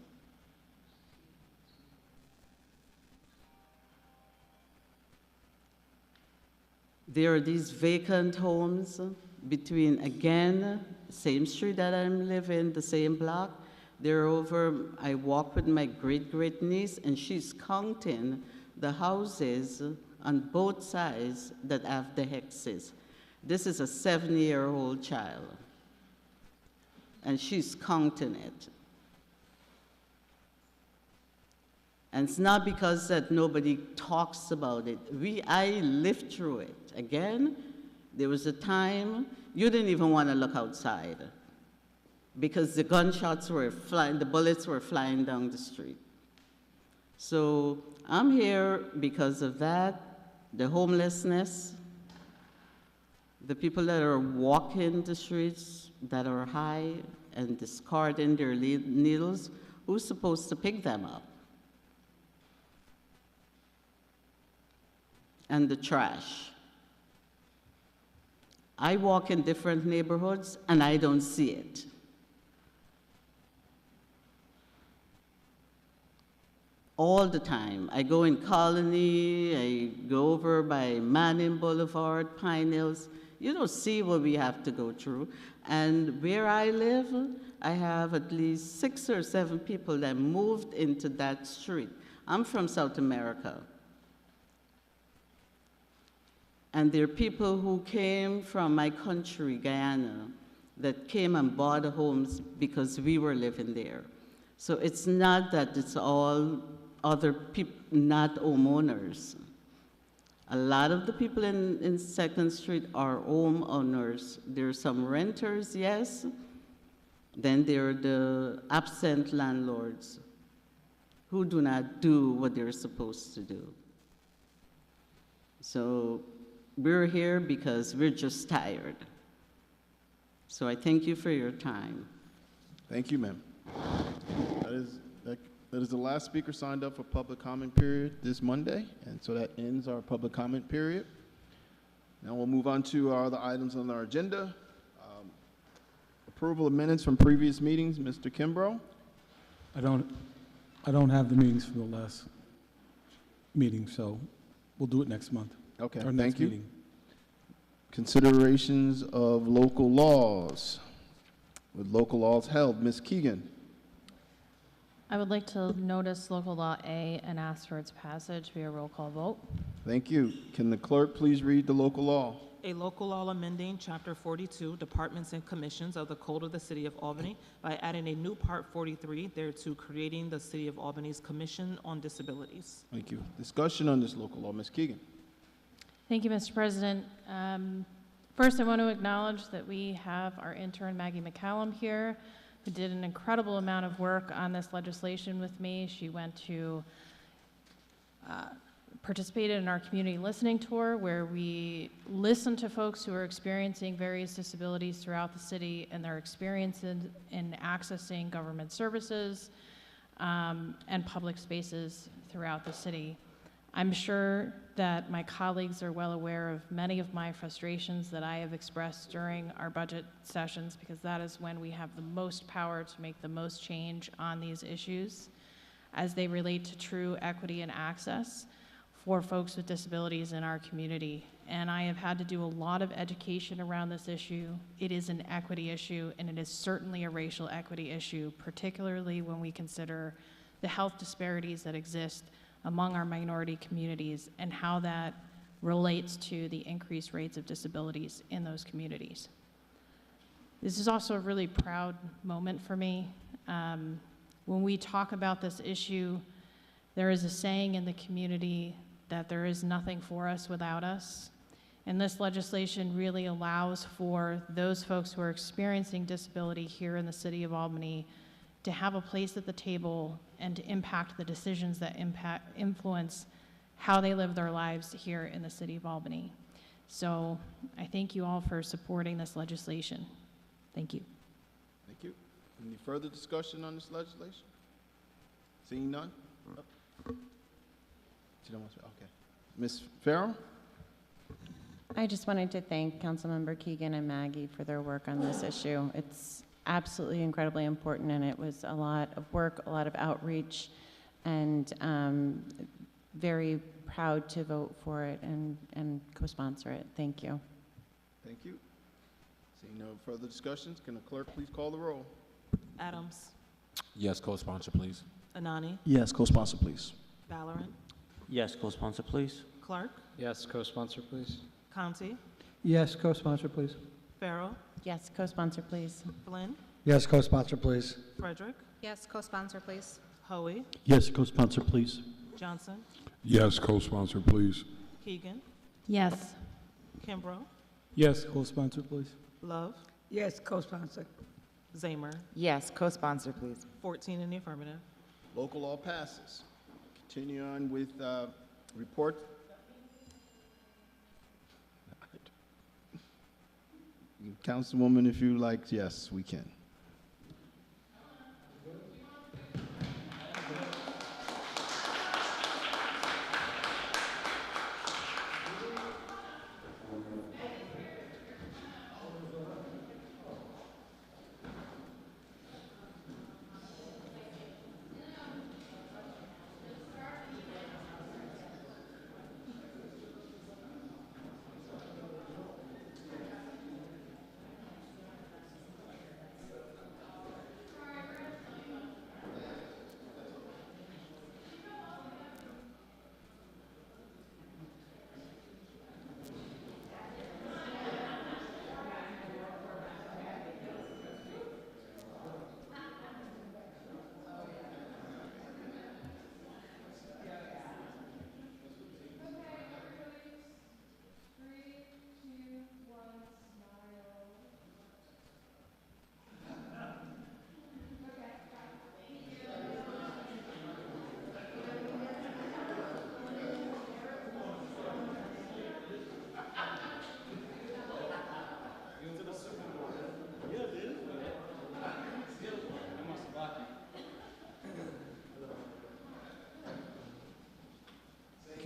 There are these vacant homes between, again, same street that I'm living, the same block. They're over, I walk with my great-great-niece, and she's counting the houses on both sides that have the hexes. This is a 7-year-old child, and she's counting it. And it's not because that nobody talks about it. I lived through it. Again, there was a time you didn't even want to look outside because the gunshots were flying, the bullets were flying down the street. So I'm here because of that, the homelessness, the people that are walking the streets that are high and discarding their needles, who's supposed to pick them up? and the trash. I walk in different neighborhoods and I don't see it. All the time. I go in Colony, I go over by Manning Boulevard, Pine Hills. You don't see what we have to go through. And where I live, I have at least 6 or 7 people that moved into that street. I'm from South America. And there are people who came from my country, Guyana, that came and bought homes because we were living there. So it's not that it's all other people, not homeowners. A lot of the people in 2nd Street are homeowners. There are some renters, yes. Then there are the absent landlords who do not do what they're supposed to do. So we're here because we're just tired. So I thank you for your time. Thank you, ma'am. That is the last speaker signed up for public comment period this Monday, and so that ends our public comment period. Now we'll move on to our other items on our agenda. Approval of minutes from previous meetings, Mr. Kimbrough. I don't have the meetings from the last meeting, so we'll do it next month. Okay, Or next thank you. meeting. Considerations of local laws. With local laws held, Ms. Keegan. I would like to notice local law A and ask for its passage via roll call vote. Thank you. Can the clerk please read the local law? A local law amending Chapter 42, Departments and Commissions of the Code of the City of Albany by adding a new Part 43 thereto, creating the City of Albany's Commission on Disabilities. Thank you. Discussion on this local law, Ms. Keegan. Thank you, Mr. President. First, I want to acknowledge that we have our intern, Maggie McCallum, here, who did an incredible amount of work on this legislation with me. She went to participated in our community listening tour, where we listened to folks who are experiencing various disabilities throughout the city and their experiences in accessing government services and public spaces throughout the city. I'm sure that my colleagues are well aware of many of my frustrations that I have expressed during our budget sessions, because that is when we have the most power to make the most change on these issues as they relate to true equity and access for folks with disabilities in our community. And I have had to do a lot of education around this issue. It is an equity issue, and it is certainly a racial equity issue, particularly when we consider the health disparities that exist among our minority communities and how that relates to the increased rates of disabilities in those communities. This is also a really proud moment for me. When we talk about this issue, there is a saying in the community that there is nothing for us without us. And this legislation really allows for those folks who are experiencing disability here in the city of Albany to have a place at the table and to impact the decisions that influence how they live their lives here in the city of Albany. So I thank you all for supporting this legislation. Thank you. Thank you. Any further discussion on this legislation? Seeing none? She don't want to, okay. Ms. Farrell? I just wanted to thank Councilmember Keegan and Maggie for their work on this issue. It's absolutely incredibly important, and it was a lot of work, a lot of outreach, and very proud to vote for it and co-sponsor it. Thank you. Thank you. Seeing no further discussions, can the clerk please call the roll? Adams. Yes, co-sponsor, please. Anani. Yes, co-sponsor, please. Valorant. Yes, co-sponsor, please. Clark. Yes, co-sponsor, please. Conti. Yes, co-sponsor, please. Farrell. Yes, co-sponsor, please. Flynn. Yes, co-sponsor, please. Frederick. Yes, co-sponsor, please. Hoey. Yes, co-sponsor, please. Johnson. Yes, co-sponsor, please. Keegan. Yes. Kimbrough. Yes, co-sponsor, please. Love. Yes, co-sponsor. Zamer. Yes, co-sponsor, please. 14 in the affirmative. Local law passes. Continue on with report. Councilwoman, if you like, yes, we can.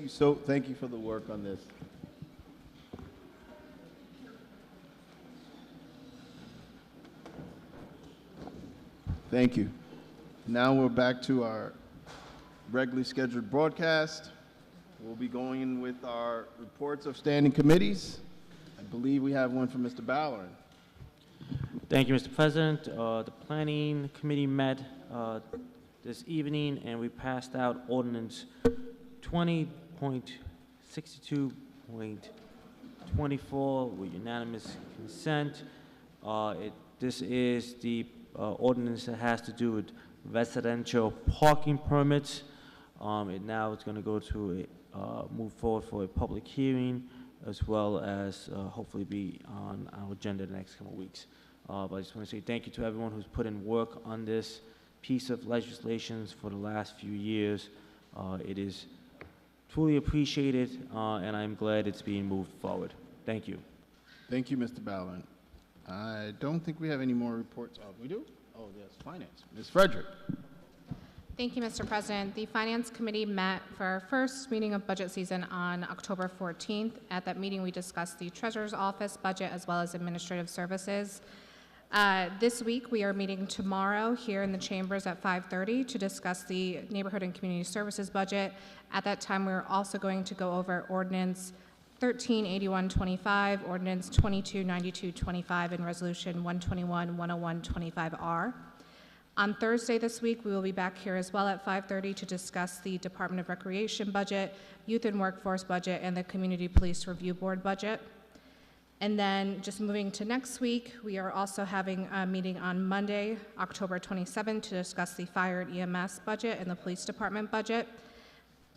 thank you for the work on this. Thank you. Now we're back to our regularly scheduled broadcast. We'll be going in with our reports of standing committees. I believe we have one from Mr. Ballerin. Thank you, Mr. President. The Planning Committee met this evening, and we passed out ordinance 20.62.24 with unanimous consent. This is the ordinance that has to do with residential parking permits. It now is going to go to move forward for a public hearing, as well as hopefully be on our agenda the next couple of weeks. But I just want to say thank you to everyone who's put in work on this piece of legislation for the last few years. It is truly appreciated, and I'm glad it's being moved forward. Thank you. Thank you, Mr. Ballerin. I don't think we have any more reports. Oh, we do? Oh, yes, Finance. Ms. Frederick. Thank you, Mr. President. The Finance Committee met for our first meeting of budget season on October 14th. At that meeting, we discussed the Treasurer's Office budget as well as administrative services. This week, we are meeting tomorrow here in the chambers at 5:30 to discuss the Neighborhood and Community Services budget. At that time, we're also going to go over Ordinance 138125, Ordinance 229225, and Resolution 121-10125R. On Thursday this week, we will be back here as well at 5:30 to discuss the Department of Recreation budget, Youth and Workforce budget, and the Community Police Review Board budget. And then just moving to next week, we are also having a meeting on Monday, October 27th, to discuss the Fire and EMS budget and the Police Department budget.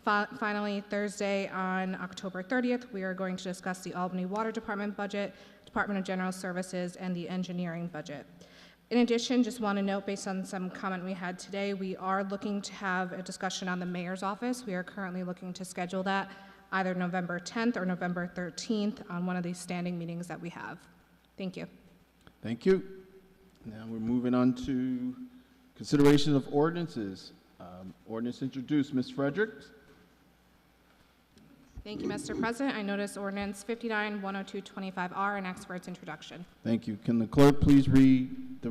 Finally, Thursday on October 30th, we are going to discuss the Albany Water Department budget, Department of General Services, and the engineering budget. In addition, just want to note, based on some comment we had today, we are looking to have a discussion on the mayor's office. We are currently looking to schedule that either November 10th or November 13th on one of these standing meetings that we have. Thank you. Thank you. Now we're moving on to consideration of ordinances. Ordinance introduced. Ms. Frederick. Thank you, Mr. President. I notice ordinance 59-10225R and ask for its introduction. Thank you. Can the clerk please read the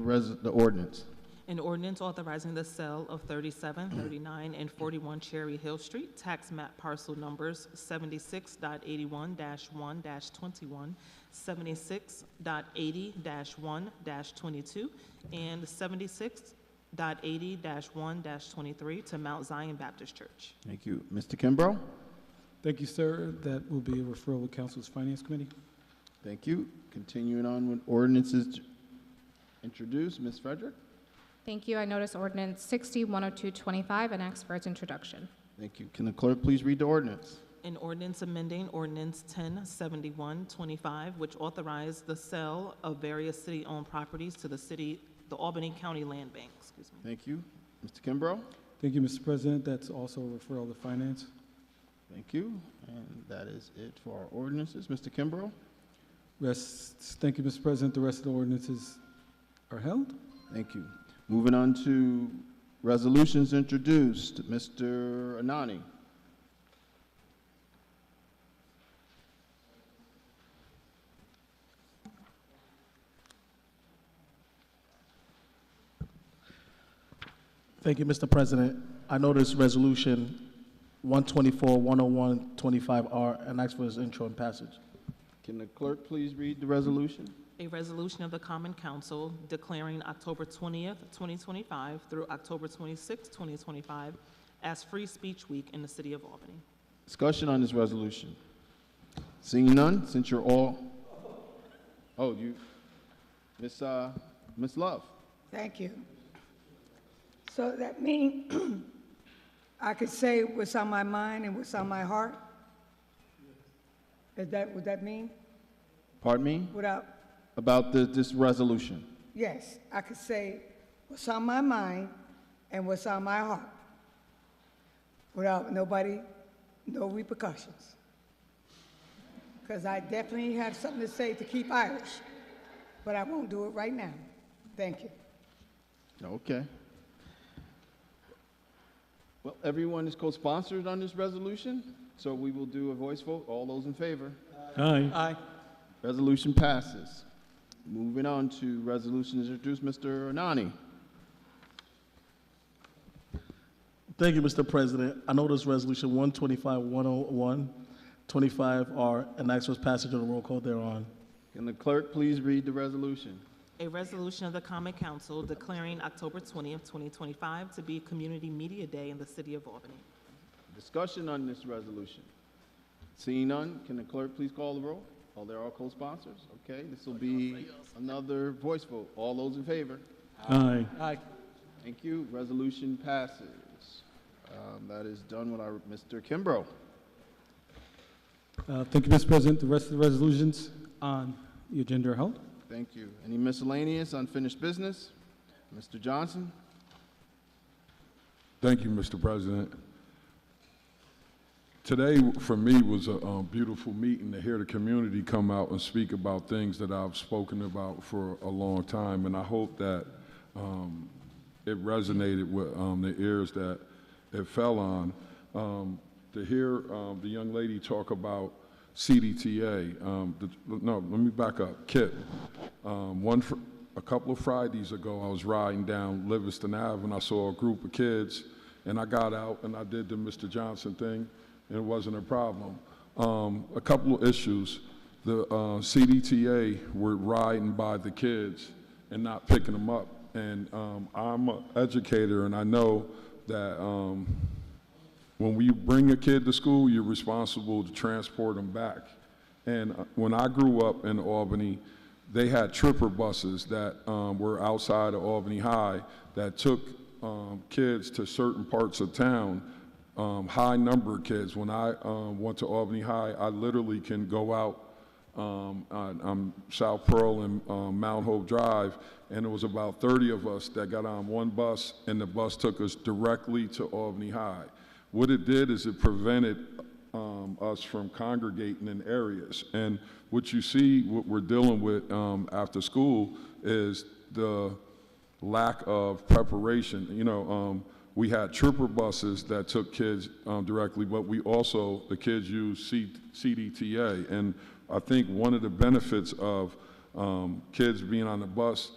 ordinance? An ordinance authorizing the sale of 37, 39, and 41 Cherry Hill Street, tax map parcel numbers 76.81-1-21, 76.80-1-22, and 76.80-1-23 to Mount Zion Baptist Church. Thank you. Mr. Kimbrough? Thank you, sir. That will be a referral to Council's Finance Committee. Thank you. Continuing on with ordinances introduced. Ms. Frederick? Thank you. I notice ordinance 60-10225 and ask for its introduction. Thank you. Can the clerk please read the ordinance? An ordinance amending ordinance 107125, which authorized the sale of various city-owned properties to the Albany County Land Bank. Excuse me. Thank you. Mr. Kimbrough? Thank you, Mr. President. That's also a referral to Finance. Thank you. And that is it for our ordinances. Mr. Kimbrough? Thank you, Mr. President. The rest of the ordinances are held. Thank you. Moving on to resolutions introduced. Mr. Anani. Thank you, Mr. President. I notice resolution 124-101-25R and ask for its intro and passage. Can the clerk please read the resolution? A resolution of the Common Council declaring October 20th, 2025 through October 26th, 2025 as Free Speech Week in the city of Albany. Discussion on this resolution. Seeing none, since you're all, Miss Love. Thank you. So that means I could say what's on my mind and what's on my heart? Is that what that mean? Pardon me? Without, About this resolution. yes, I could say what's on my mind and what's on my heart without no repercussions. Because I definitely have something to say to keep Irish, but I won't do it right now. Thank you. Okay. Well, everyone is co-sponsored on this resolution, So we will do a voice vote. All those in favor? Aye. Aye. Resolution passes. Moving on to resolutions introduced, Mr. Anani. Thank you, Mr. President. I notice Resolution 125-101, 25R, and ask for passage on the roll call thereon. Can the clerk please read the resolution? A resolution of the Common Council declaring October 20th, 2025 to be Community Media Day in the City of Albany. Discussion on this resolution. Seeing none, can the clerk please call the roll? Oh, they're all co-sponsors? Okay, this will be another voice vote. All those in favor? Aye. Aye. Thank you. Resolution passes. That is done with our Mr. Kimbrough. Thank you, Mr. President. The rest of the resolutions on the agenda are held. Thank you. Any miscellaneous unfinished business? Mr. Johnson? Thank you, Mr. President. Today, for me, was a beautiful meeting to hear the community come out and speak about things that I've spoken about for a long time, and I hope that it resonated with the ears that it fell on. To hear the young lady talk about CDTA, no, let me back up, KIP. A couple of Fridays ago, I was riding down Livingston Ave and I saw a group of kids, and I got out and I did the Mr. Johnson thing, and it wasn't a problem. A couple of issues. The CDTA were riding by the kids and not picking them up. And I'm an educator, and I know that when we bring a kid to school, you're responsible to transport them back. And when I grew up in Albany, they had tripper buses that were outside of Albany High that took kids to certain parts of town, high number of kids. When I went to Albany High, I literally can go out on South Pearl and Mount Hope Drive, and there was about 30 of us that got on one bus, and the bus took us directly to Albany High. What it did is it prevented us from congregating in areas. And what you see, what we're dealing with after school is the lack of preparation. You know, we had tripper buses that took kids directly, but we also, the kids use CDTA. And I think one of the benefits of kids being on the bus,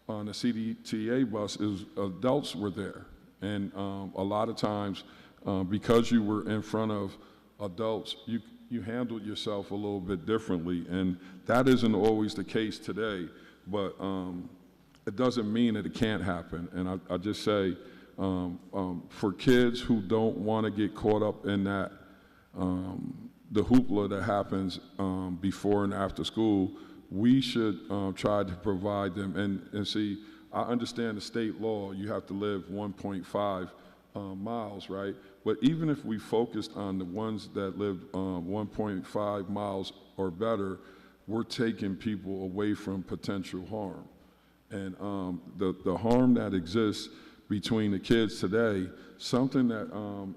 on the CDTA bus, is adults were there. And a lot of times, because you were in front of adults, you handled yourself a little bit differently. And that isn't always the case today, but it doesn't mean that it can't happen. And I just say, for kids who don't want to get caught up in that, the hoopla that happens before and after school, we should try to provide them. And see, I understand the state law, you have to live 1.5 miles, right? But even if we focused on the ones that live 1.5 miles or better, we're taking people away from potential harm. And the harm that exists between the kids today, something that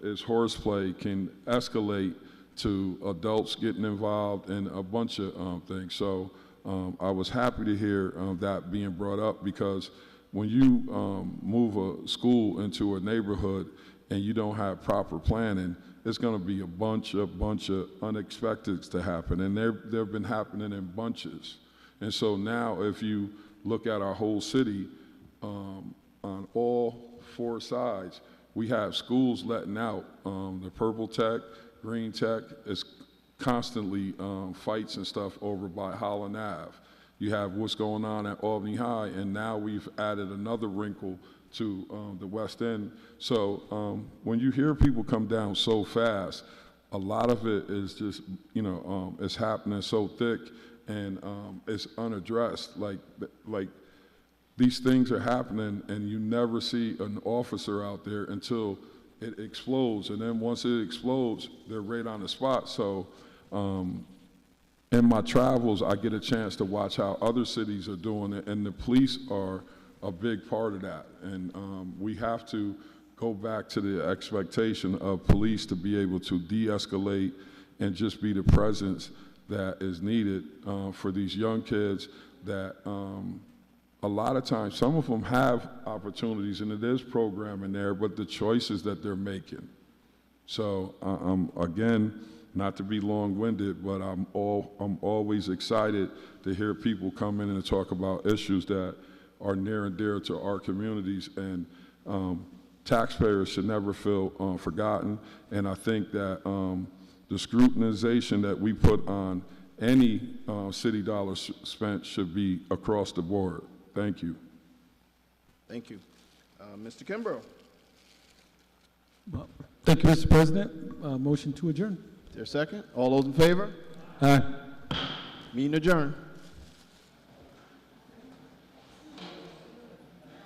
is horseplay can escalate to adults getting involved in a bunch of things. So I was happy to hear that being brought up, because when you move a school into a neighborhood and you don't have proper planning, it's going to be a bunch of unexpecteds to happen, and they've been happening in bunches. And so now, if you look at our whole city, on all four sides, we have schools letting out. The Purple Tech, Green Tech is constantly fights and stuff over by Holland Ave. You have what's going on at Albany High, and now we've added another wrinkle to the West End. So when you hear people come down so fast, a lot of it is just, you know, it's happening so thick, and it's unaddressed. Like these things are happening, and you never see an officer out there until it explodes. And then once it explodes, they're right on the spot. So in my travels, I get a chance to watch how other cities are doing it, and the police are a big part of that. And we have to go back to the expectation of police to be able to de-escalate and just be the presence that is needed for these young kids that a lot of times, some of them have opportunities, and it is programming there, but the choices that they're making. So again, not to be long-winded, but I'm always excited to hear people come in and talk about issues that are near and dear to our communities, and taxpayers should never feel forgotten. And I think that the scrutinization that we put on any city dollars spent should be across the board. Thank you. Thank you. Mr. Kimbrough. Thank you, Mr. President. Motion to adjourn. Is there a second? All those in favor? Aye. Meeting adjourned.